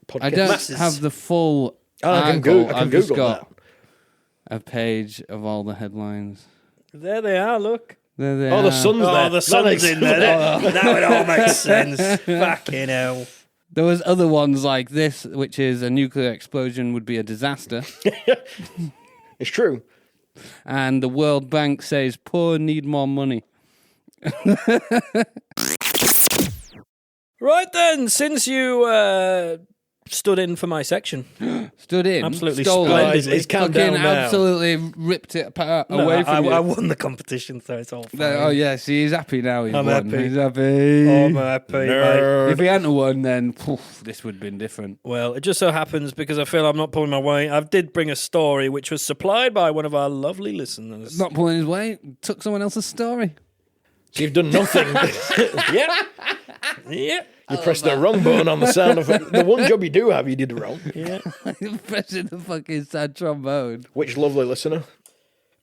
podcast. I don't Masses. have the full Oh, I can article. I can I've just Google got that. a page of all the headlines. There they are, look. There they Oh, the are. sun's there. Oh, the sun's makes- in there. That would all make sense. Fucking hell. There was other ones like this, which is a nuclear explosion would be a disaster. It's true. And the World Bank says poor need more money. Right then, since you stood in for my section. Stood in. Absolutely stole splendid. it. He's calmed Fucking down now. absolutely ripped it apart No, away from you. I won the competition, so it's all fine. Oh, yeah, see, he's happy now. I'm won. happy. He's happy. I'm happy, mate. If he hadn't won, then poof, this would have been different. Well, it just so happens, because I feel I'm not pulling my weight, I did bring a story which was supplied by one of our lovely listeners. Not pulling his weight, took someone else's story. So you've done nothing. Yep. Yep. You pressed the wrong button on the sound effect. The one job you do have, you did wrong. Yeah. Pressing the fucking sad trombone. Which lovely listener?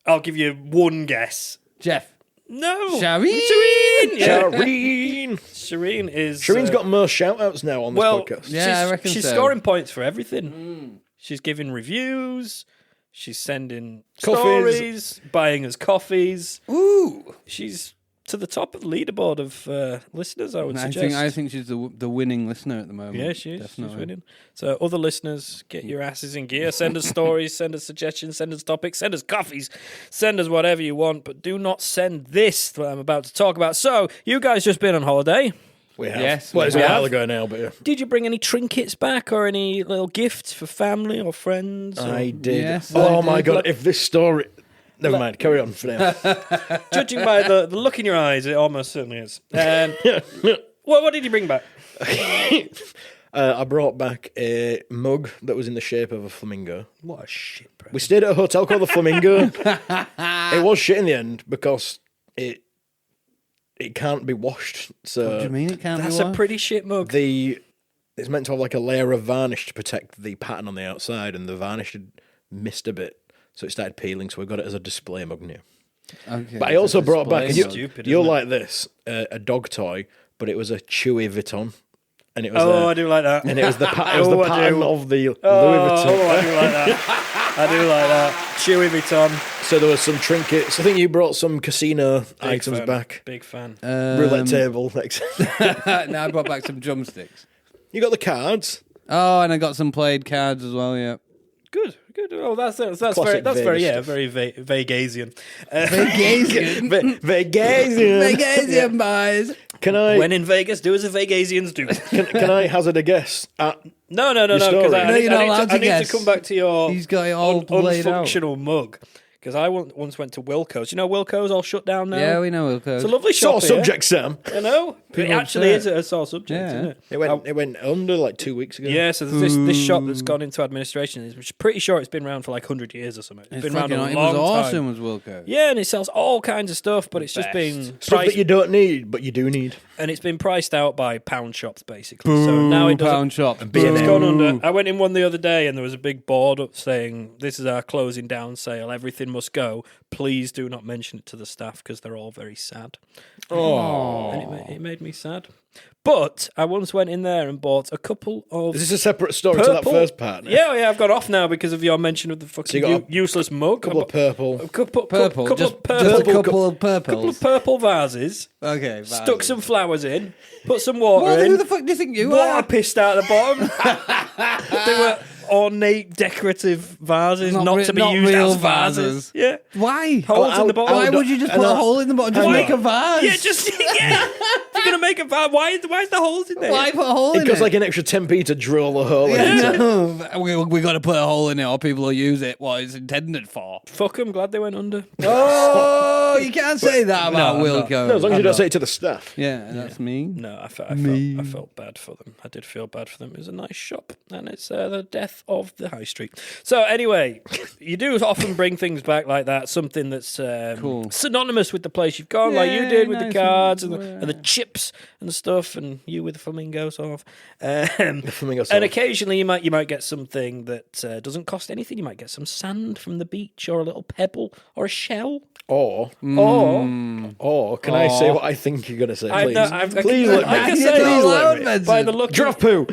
I'll give you one guess. Jeff. No. Shireen. Shireen. Yeah. Shireen. Shireen is... Shireen's got most shout-outs now on this podcast. Yeah, I reckon she's so. scoring points for everything. She's giving reviews. She's sending Coffees. stories, buying us coffees. Ooh. She's to the top of the leaderboard of listeners, I would suggest. I think she's the winning listener at the moment. Yeah, she is. Definitely. She's winning. So, other listeners, get your asses in gear. Send us stories, send us suggestions, send us topics, send us coffees, send us whatever you want, but do not send this that I'm about to talk about. So, you guys just been on holiday. We have. Yes, well, we it's a have. while ago now, but yeah. Did you bring any trinkets back or any little gifts for family or friends? Or- I did. Yes, oh I my did. god! If this story, never mind. Carry on for now. Judging by the look in your eyes, it almost certainly is. What did you bring back? I brought back a mug that was in the shape of a flamingo. What a shit present. We stayed at a hotel called the Flamingo. It was shit in the end because it can't be washed. So What do you mean it can't That's be a washed? pretty shit mug. it's meant to have like a layer of varnish to protect the pattern on the outside, and the varnish had missed a bit, so it started peeling. So we got it as a display mug now. Okay, But I it's a also brought back display mug. mug. Stupid, you'll isn't it? like this a dog toy, but it was a Chewy Vuitton, and it was I do like that. and it was the pattern of the Louis Vuitton. I do like that. I do like that. Chewy Vuitton. So there was some trinkets. I think you brought some casino Big items fan. back. Big fan. Roulette table. No, I brought back some drumsticks. You got the cards. Oh, and I got some played cards as well. Yeah. Good. Oh, that's very Classic very Vegas stuff. very Vegasian. Vegasian. Vegasian. Vegasian boys. Can I When in Vegas, do as the Vegasians do. can I hazard a guess? No, story. because No, you're not allowed to I need guess. to come back to your He's got it all laid out. unfunctional mug. because I once went to Wilko's. You know, Wilko's all shut down now. Yeah, we know Wilco. It's a lovely Sore shop here. subject, Sam. I know. It People actually upset. is a sore subject, Yeah. isn't it? It went under like 2 weeks ago. Yeah, so there's this shop that's gone into administration. It's pretty sure it's been around for like 100 years or something. It's been around a long It was awesome, time. was Wilco. Yeah, and it sells all kinds of stuff, but it's just been Stuff priced, that you don't need, but you do need. and it's been priced out by pound shops basically. So now it doesn't. Pound shop. So it's gone under. I went in one the other day, and there was a big board up saying, "This is our closing down sale. Everything must go. Please do not mention it to the staff because they're all very sad." Oh. And it made me sad. But I once went in there and bought a couple of. Is this a separate story to that first part? now? Yeah, I've got off now because of your mention of the fucking you got useless mug. Couple of purple. Purple. Couple Just of a purple. couple of Couple purples. of purple vases. Okay. Stuck some flowers in. Put some water What? in. Who the fuck do you think you Water are? pissed out the bottom. They were ornate, decorative vases, not to be not used real as vases. Yeah. Why? Holes in the bottom. Why would you just put a hole in the bottom? Just make a vase. Yeah, just yeah. If you're gonna make a vase, why's the holes in there? Why put a hole in It it? costs like an extra 10p to drill a hole in it. No, we got to put a hole in it, or people will use it what it's intended for. Fuck them. Glad they went under. Oh, you can't say that about I'm Wilco. No, as long as you don't say it to the staff. Yeah, that's mean. No, I felt bad for them. I did feel bad for them. It was a nice shop, and it's the death of the high street. So anyway, you do often bring things back like that, something that's Cool. synonymous with the place you've gone, like you Yeah, did with nice the cards and- and the chips and stuff, and you with the flamingo sort of. Flamingo And sauce. occasionally you might get something that doesn't cost anything. You might get some sand from the beach, or a little pebble, or a shell, Or, can I say what I think you're going to say, please? Please let me. I can Please say let me. by the look. Giraffe poo.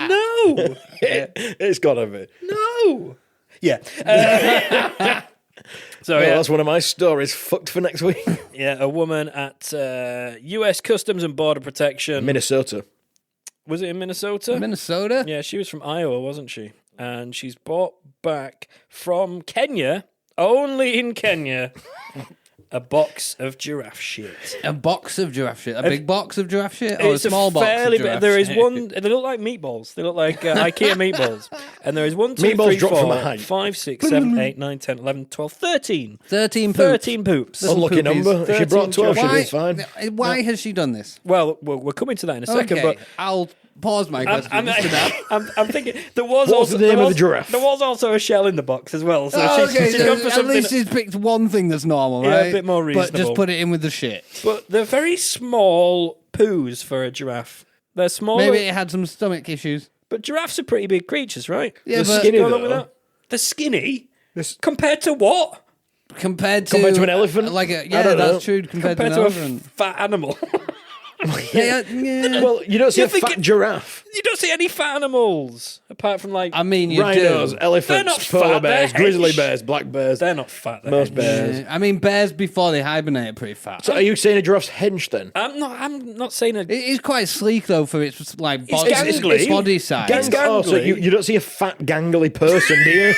No, It's got to be. no. Yeah. So Well, yeah, that's one of my stories. Fucked for next week. yeah, a woman at U.S. Customs and Border Protection. Minnesota. Was it in Minnesota? Minnesota? Yeah, she was from Iowa, wasn't she? And she's brought back from Kenya, only in Kenya, a box of giraffe shit. A box of giraffe shit. A big box of giraffe shit? Or It's a small box fairly of giraffe There is shit? one. They look like meatballs. They look like IKEA meatballs. And there is 1, 2, Meatballs 3, drop from 4, a height. 5, 6, 7, 8, 9, 10, 11, 12, 13. 13 poops. 13 poops. Little Unlucky poopies. number. If she brought 12, she'd Why, be fine. why has she done this? Well, we're coming to that in a second, Okay, but I'll pause my question. I'm, just for that. I'm thinking there was What was also the name there of was- the giraffe? There was also a shell in the box as well, so Oh, she's, okay, she's so gone for at something. least she's picked one thing that's normal, Yeah, right? a bit more But reasonable. just put it in with the shit. But they're very small poos for a giraffe. They're small, Maybe it had some stomach issues. but giraffes are pretty big creatures, right? Yeah, They're but skinny, Go along with though. that. They're skinny This- compared to what? compared to an elephant? Like a, I yeah, don't know. that's true. Compared Compared to to an a elephant. fat animal. Yeah, yeah. Well, you don't see You a think fat it- giraffe. You don't see any fat animals apart from like I mean, you Rhinos, do. They're elephants, not polar fat, bears, they're grizzly hench. bears, black bears. they're not fat. They're Most hench. bears. Yeah, I mean, bears before they hibernate are pretty fat. So are you saying a giraffe's hench then? I'm not saying a. It is quite sleek though for its like It's body, gangly. its body size. It's Oh, so gangly. you don't see a fat, gangly person, do you?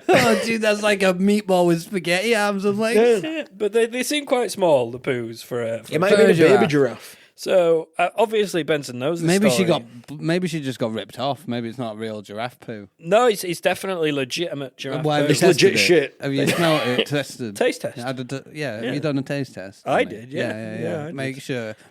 Oh, dude, that's like a meatball with spaghetti arms and legs. Yeah, but they seem quite small, the poos for a. It might have been a Giraffe. baby giraffe. So obviously Benson knows this Maybe story. maybe she just got ripped off. Maybe it's not real giraffe poo. No, it's definitely legitimate giraffe. Why have poo. you It's legit tested it? shit. Have you smelled it? Tested? Taste test. Have Yeah. you done a taste test? I mate? did, yeah. Yeah, I did.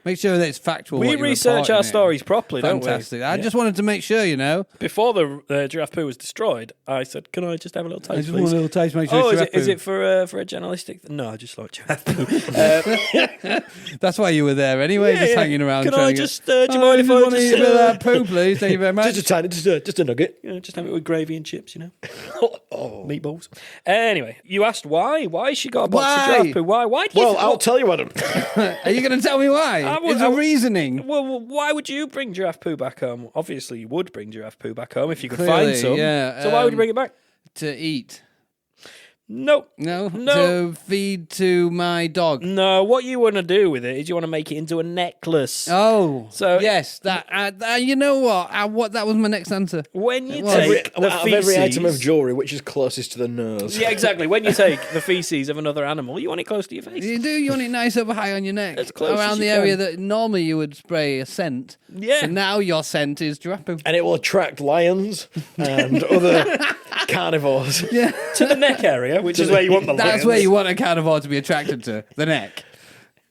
Make sure that it's factual. We what you're research reporting our here. stories properly, don't we? Fantastic. I just wanted to make sure, you know. Before the giraffe poo was destroyed, I said, "Can I just have a little I taste, just want a please?" little taste. Make sure Oh, it's is giraffe it poo. for a journalistic? No, I just like giraffe poo. That's why you were there anyway, Yeah, just yeah. hanging around. Can trying I to get- just? Do you mind if I want to just? eat a bit of that poo, please? Thank you very much. Just a tiny, just a nugget. Just have it with gravy and chips, you know. Meatballs. Anyway, you asked why? Why she got a box of Why? giraffe poo? Why? Why do you? Well, I'll tell you, Adam. Are you going to tell me why? It's a reasoning. Well, why would you bring giraffe poo back home? Obviously, you would bring giraffe poo back home if you could Clearly, find some. yeah, So why would you bring it back? To eat. Nope. No? No. To feed to my dog. No, what you want to do with it is you want to make it into a necklace. Oh, So- yes, that. You know what? That was my next answer. When you was. take the Out of feces... every item of jewellery, which is closest to the nose? Yeah, exactly. When you take the feces of another animal, you want it close to your face. You do. You want it nice over high on your neck, As close around as the you area can. that normally you would spray a scent. Yeah. And now your scent is giraffe poo. And it will attract lions and other carnivores. Yeah, To the neck area, which is where you want the that's lions. where you want a carnivore to be attracted to the neck.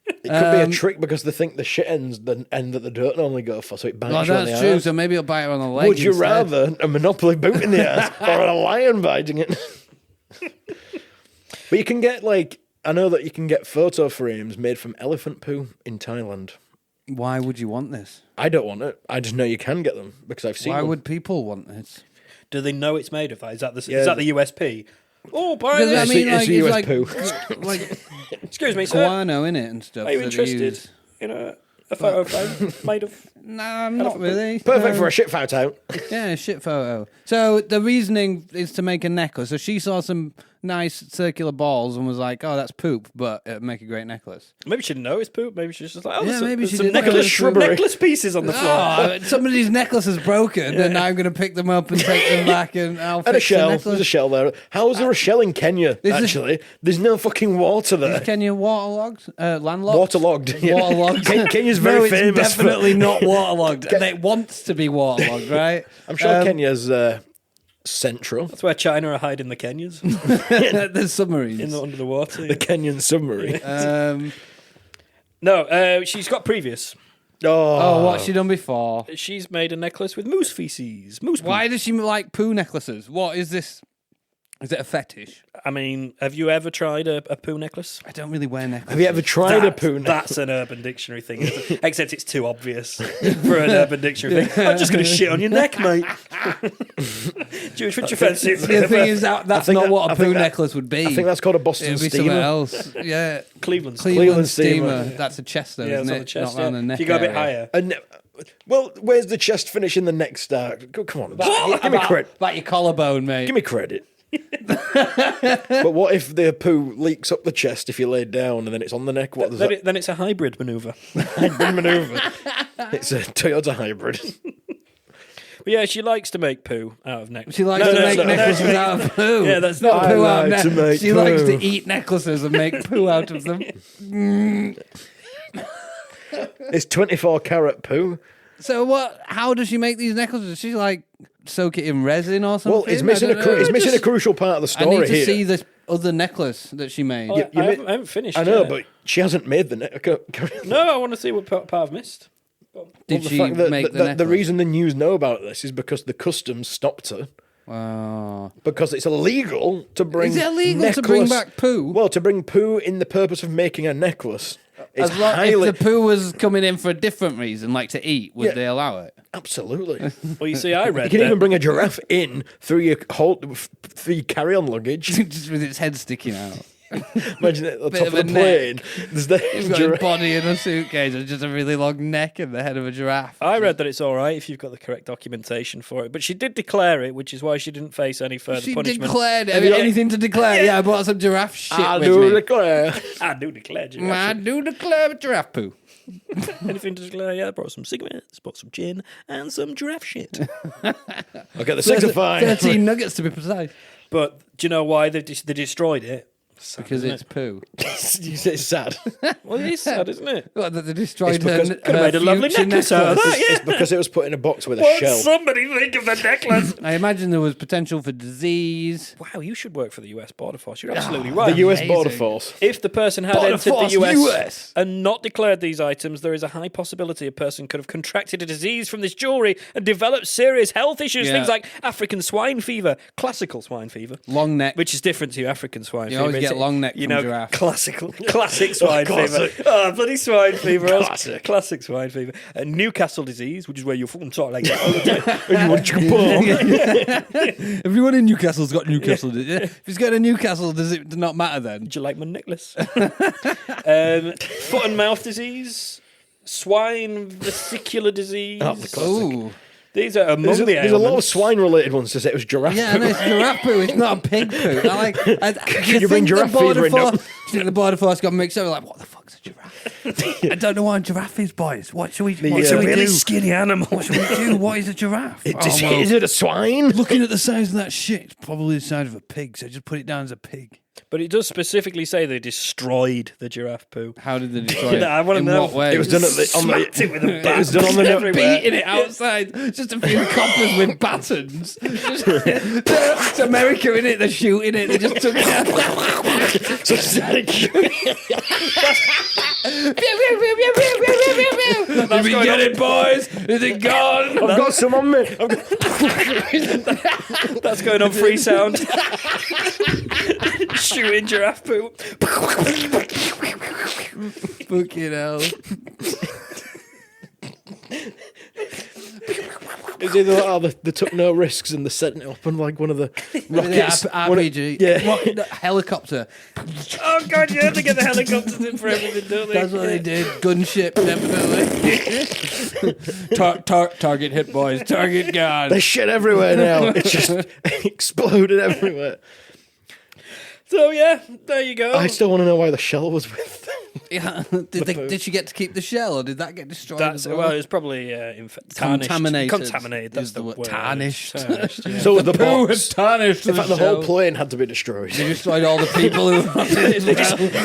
It could be a trick because they think the shit end's the end that they don't normally go for, so it bites Well, you on the that's true. arse. So maybe it'll bite her on the leg. Would you instead. rather a Monopoly boot in the ass or a lion biting it? But you can get, I know that you can get photo frames made from elephant poo in Thailand. Why would you want this? I don't want it. I just know you can get them because I've seen Why them. would people want this? Do they know it's made of that? Is that the Yeah. USP? Oh, buy Because, this. I mean, it's like, US it's poo. like Excuse me, sir. guano in it and stuff. Are you that they interested use. in a photo frame made of... Nah, not really. Perfect No. for a shit fight out. Yeah, shit photo. So the reasoning is to make a necklace. So she saw some nice circular balls and was like, "Oh, that's poop, but it'd make a great necklace." Maybe she didn't know it's poop. Maybe she's just like, oh, Yeah, there's maybe there's she some didn't know necklace, it's shrubbery. necklace pieces on the floor. Oh, somebody's necklace is broken, and I'm going to pick them up and take them back, and I'll And a fix the shell. necklace. There's a shell there. How is there a shell in Kenya, Is there- actually? There's no fucking water there. Kenya waterlogged, landlocked, Waterlogged. Yeah. waterlogged. Kenya's very no, it's famous for- definitely not waterlogged, and it wants to be waterlogged, right? I'm sure Kenya's central. That's where China are hiding the Kenyans There's submarines. under the water. The Kenyan submarine. No, she's got previous. Oh, what's she done before? She's made a necklace with moose feces. Moose poo. Why does she like poo necklaces? What is this? Is it a fetish? I mean, have you ever tried a poo necklace? I don't really wear necklaces. Have you ever tried a poo? That's an Urban Dictionary thing, isn't it? Except it's too obvious for an Urban Dictionary thing. I'm just going to shit on your neck, mate. Jewish, would you fancy it? The thing is that's think not that- what I a think poo that- necklace would be. I think that's called a Boston It'd be something steamer. else. Yeah, Cleveland. Cleveland steamer. steamer. That's a chest, though, Yeah, isn't it's on it? the chest. Not round Yeah. the neck. If you go a bit area. higher. And well, where's the chest finish in the neck start? Come on, give me credit. About your collarbone, mate. Give me credit. But what if the poo leaks up the chest if you lay down and then it's on the neck? What does that Then it's a hybrid maneuver. maneuver? It's a Toyota hybrid. But yeah, she likes to make poo out of necklaces. She likes to make necklaces out of poo. Yeah, that's not not- poo I out like of to make She likes poo. to eat necklaces and make poo out of them. It's 24 karat poo. So what? How does she make these necklaces? Does she like soak it in resin or something? Well, it's missing a crucial part of the I story need to here. see this other necklace that she made. Oh, you I haven't finished. I know, yet. but she hasn't made the neck. No, I want to see what part I've missed. Did the she fact that make the the necklace? reason the news know about this is because the customs stopped her. Oh. Because it's illegal to bring. Is it illegal to bring back poo? Well, to bring poo in the purpose of making a necklace. It's As long, highly. if the poo was coming in for a different reason, like to eat, would Yeah. they allow it? Absolutely. Well, you see, I You read can that. even bring a giraffe in through your carry-on luggage. Just with its head sticking out. Imagine it at the Bit top of of a the plane. There's the He's got his giraffe. body in a suitcase and just a really long neck and the head of a giraffe. I read that it's all right if you've got the correct documentation for it, but she did declare it, which is why she didn't face any further She punishment. declared it. Have you got anything to declare? Yeah, I bought some giraffe shit I with do me. declare. I do declare. I do declare giraffe poo. Anything to declare? Yeah, I brought some cigarettes, bought some gin, and some giraffe shit. Okay, the six are fine. 13 nuggets to be precise. But do you know why they destroyed it? Because it's poo. You say it's sad. Well, it is sad, isn't it? Well, that they destroyed It's her, because- her Could have made a lovely future necklace out of that, It's because it was put in a box with a Won't shell. somebody think of the necklace? I imagine there was potential for disease. Wow, you should work for the US Border Force. You're absolutely right. The US Amazing. Border Force. If the person had Border entered Force, the US, US. and not declared these items, there is a high possibility a person could have contracted a disease from this jewellery and developed serious health issues. Yeah. Things like African swine fever, classical swine fever, Long neck. which is different to African swine You fever. always get long neck you from know, giraffe. classic swine fever. Classic. Oh, bloody swine fever. Classic. Swine fever. Newcastle disease, which is where you're fucking talk like that all the time. And you want chicken bomb. Everyone in Newcastle's got Newcastle. Yeah. If he's got a Newcastle, does it not matter then? Do you like my necklace? Foot and mouth disease, swine vesicular disease. Oh, the classic. Ooh. These are among There's the a lot of ailments. swine-related ones to say it was giraffe. Yeah, no, it's giraffe poo. It's not a pig poo. Can you bring giraffe fever in? Do you think the border force got mixed up? Like, what the fuck's a giraffe? I don't know what a giraffe is, boys. What should we It's a really skinny animal. What should we do? What is a giraffe? Is it a swine? Looking at the size of that shit, it's probably the size of a pig, so just put it down as a pig. But it does specifically say they destroyed the giraffe poo. How did they destroy it? I want to In know. what way? It was done at the Smacked it with a bat. It was done on the everywhere. beating it outside. Just a few coppers with batons. It's America, innit? They're shooting it. They just took it out. So static. Did we get it, boys? Is it gone? I've got some on me. That's going on free sound. Shooting giraffe poo. Fucking hell. It's either they took no risks and they're setting it up on like one of the rockets. RPG. Yeah. Helicopter. Oh, God, you have to get the helicopters in for everything, don't they? That's what they did. Gunship, definitely. Target hit, boys. Target gone. There's shit everywhere now. It's just exploded everywhere. So, yeah, there you go. I still want to know why the shell was with them. Yeah. Did she get to keep the shell, or did that get destroyed? That's, as well? well, it's probably tarnished. Contaminated. Contaminated, that's is the word. Tarnished. Tarnished, yeah. So was the poo box. had tarnished. In fact, the whole shell. plane had to be destroyed. They destroyed all the people who were on it. They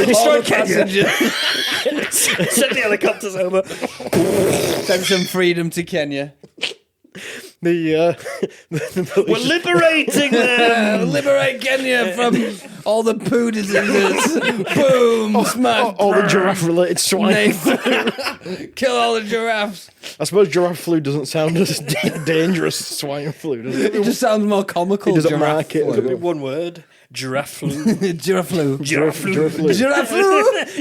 destroyed Kenya. Passengers. Send the helicopters over. Send some freedom to Kenya. The We're police liberating them. Liberate Kenya from all the poo diseases. Boom! Smash! all the giraffe-related swine. Nathan. Kill all the giraffes. I suppose giraffe flu doesn't sound as dangerous as swine flu, does it? It just sounds more comical. It doesn't giraffe mark it. flu. One word. Giraffe flu. Giraffe flu. Giraffe flu. Giraffe flu. Giraffe flu.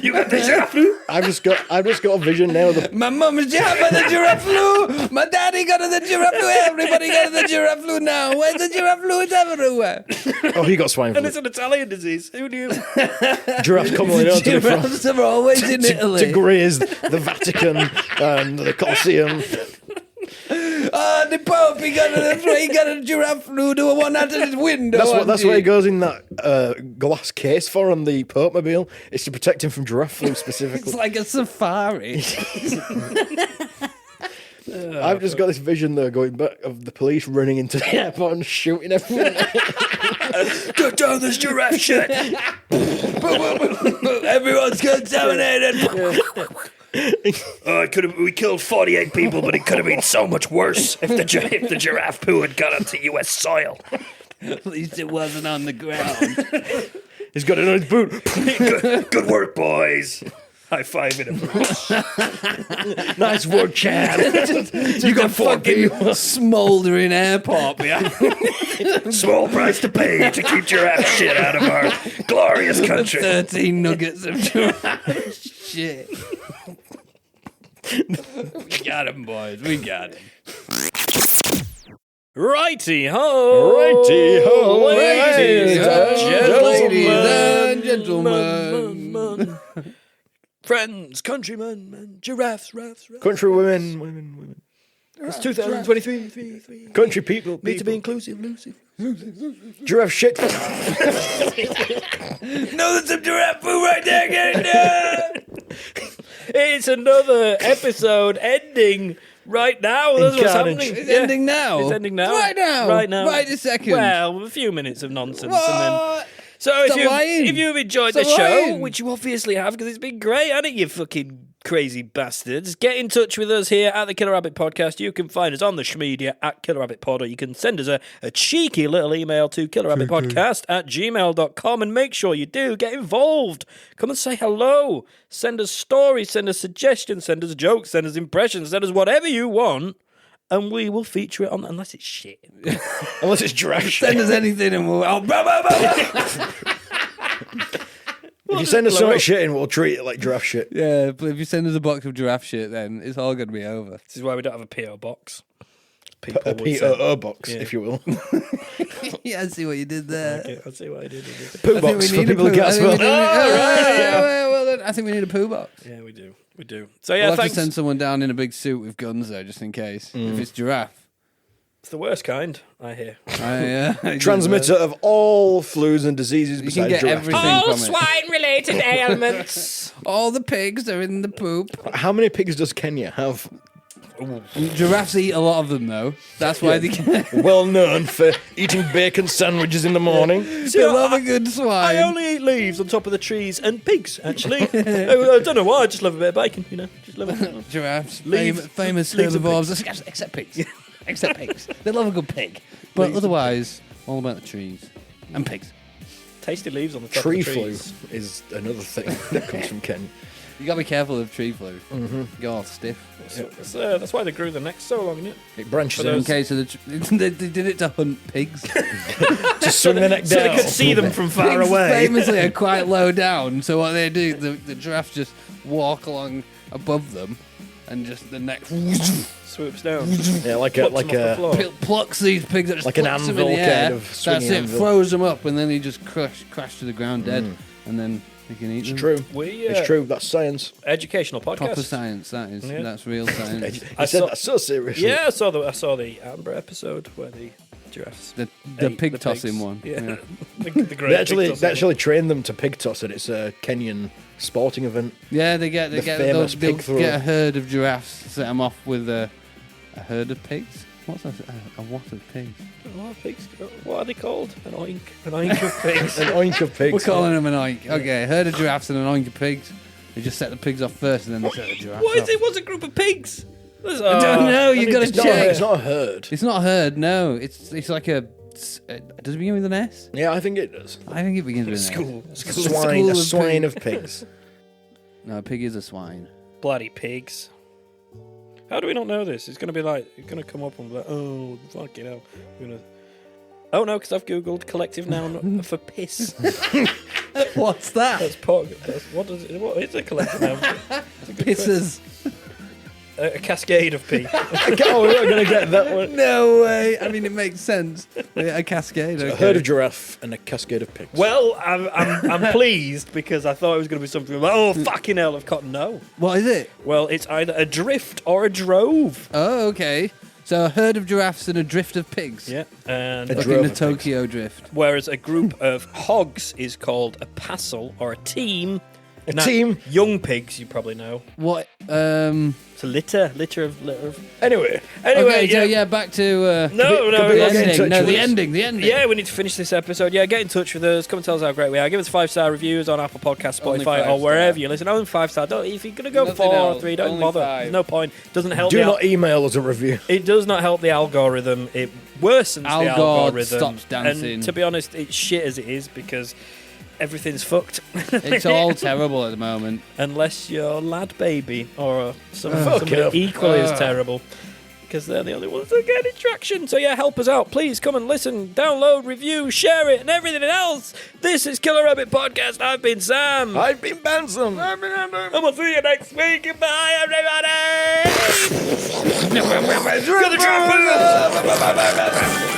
You got the giraffe flu? I've just got a vision now. My mum is having the giraffe flu. My daddy got the giraffe flu. Everybody got the giraffe flu now. Where's the giraffe flu? It's everywhere. Oh, he got swine And flu. it's an Italian disease. Who knew? Giraffes commonly known to be from Giraffes are always in Italy. to graze the Vatican and the Colosseum. The Pope, he got a giraffe flu. Do a one out of his window. That's what he goes in that glass case for on the Pope mobile. It's to protect him from giraffe flu specifically. It's like a safari. I've just got this vision though going back of the police running into the airport and shooting everyone. Get down this giraffe shit. Everyone's contaminated. We killed 48 people, but it could have been so much worse if the giraffe poo had got onto US soil. At least it wasn't on the ground. He's got it on his boot. Good work, boys. High five him. Nice work, Chad. You got 4 people. Smouldering airport behind. Small price to pay to keep giraffe shit out of our glorious country. 13 nuggets of giraffe shit. We got him, boys. We got him. Righty ho! Righty ho! Ladies and gentlemen. Friends, countrymen, giraffes, raffs. Country women. It's 2023. Country people. Need to be inclusive, Lucy. Giraffe shit. No, there's some giraffe food right there. Get it done. It's another episode ending right now. That's what's carnage. happening. It's ending now. It's ending now. Right now. Right now. Right this second. Well, a few minutes of nonsense and then. What? So Stop lying. if you've enjoyed Stop the show, lying. which you obviously have, because it's been great, hasn't it, you fucking crazy bastards, get in touch with us here at the Killer Rabbit Podcast. You can find us on the Shmedia at Killer Rabbit Pod, or you can send us a cheeky little email to killerrabbitpodcast@gmail.com, and make sure you do get involved. Come and say hello. Send us stories, send us suggestions, send us jokes, send us impressions, send us whatever you want. And we will feature it on, unless it's shit. Unless it's giraffe shit. Send us anything and we'll. Oh, blah, blah, blah, blah. If you send us so much shit in, we'll treat it like giraffe shit. Yeah, but if you send us a box of giraffe shit, then it's all going to be over. This is why we don't have a PO box. A would say. POO box, if you will. Yeah, I see what you did there. Okay, I'll see what I did. Poo box for people who can't spell. I think we need a poo box. Yeah, we do. So yeah, We'll have to thanks. send someone down in a big suit with guns, though, just in case. If it's giraffe, It's the worst kind, I hear. Transmitter of all flus and diseases You besides can get giraffe. everything All from it. swine-related ailments. All the pigs are in the poop. How many pigs does Kenya have? Giraffes eat a lot of them, though. That's why they can. Well known for eating bacon sandwiches in the morning. They love a good swine. I only eat leaves on top of the trees and pigs, actually. I don't know why, I just love a bit of bacon, you know. Just love it. Giraffes, Leaves- famous leaves and herbivores, except pigs. Except pigs. They love a good pig. But otherwise, all about the trees. And pigs. Tasty leaves on the top Tree of the flu trees. is another thing that comes from Kenya. You gotta be careful of tree flu. Go all stiff. That's why they grew their necks so long, isn't it? It branches For in those- Okay, so they did it to hunt pigs. to swing the neck So down. they could see them from far Pigs away. famously are quite low down, so what they do, the giraffes just walk along above them, and just the neck Swoops down. Yeah, like Plucks them off the floor. plucks these pigs, that just Like an plucks them anvil in the air. kind of That's swinging it, anvil. throws them up, and then he just crash to the ground dead, and then they can eat It's them. true. We, It's true. That's science. Educational podcast. Proper science, that is. Yeah. That's real science. I said that so seriously. Yeah, I saw the Amber episode where the giraffes. The ate pig the tossing pigs. one. Yeah. Yeah. the great They actually, pig tossing they actually trained them to pig toss it. It's a Kenyan sporting event. Yeah, they get The famous they'll pig throw. get a herd of giraffes, set them off with a herd of pigs. What's that? A what of pigs? one. What are pigs? What are they called? An oink. An oink of pigs. An oink of pigs. We're calling them an oink. Okay, a herd of giraffes and an oink of pigs. They just set the pigs off first, and then they set the giraffes What is off. it? What's a group of pigs? I don't know. You got to It's not, check. it's not a herd. It's not a herd. No, it's like a. Does it begin with an S? Yeah, I think it does. I think it begins with an School. A School. swine, a of swine pigs. of pigs. S. No, a pig is a swine. Bloody pigs. How do we not know this? It's going to be like, it's going to come up and be like, oh, fucking hell. Oh no, because I've googled collective noun for piss. What's that? That's pog. What is a collective noun? That's a good question. Pisses. A cascade of pee. Oh, we're not going to get that one. No way. I mean, it makes sense. A cascade. A Okay. herd of giraffe and a cascade of pigs. Well, I'm pleased because I thought it was going to be something like, oh, fucking hell of cotton. No. What is it? Well, it's either a drift or a drove. Oh, okay. So a herd of giraffes and a drift of pigs. Yeah. And A Like drove in the of pigs. Tokyo drift. whereas a group of hogs is called a passel or a team. A team? Young pigs, you probably know. What? It's a litter of. Anyway, Anyway, Okay, so yeah, back to No, could no, we the not get in ending. touch No, with the us? ending. The ending. Yeah, we need to finish this episode. Yeah, get in touch with us. Come and tell us how great we are. Give us 5-star reviews on Apple Podcasts, Only Spotify, or 5-star. wherever you listen. Only 5-star. Don't, if you're going to go Nothing 4 or else. 3, don't Only bother. 5. No point. Doesn't help do the not email us a review. It does not help the algorithm. It worsens Al the Gore algorithm. stops dancing. And to be honest, it's shit as it is because everything's fucked. It's all terrible at the moment. Unless you're Lad Baby or Fuck somebody it up. equally as terrible. Because they're the only ones that get traction. So yeah, help us out. Please come and listen, download, review, share it, and everything else. This is Killer Rabbit Podcast. I've been Sam. I've been Bansom. And we'll see you next week. Goodbye, everybody. Got the drop.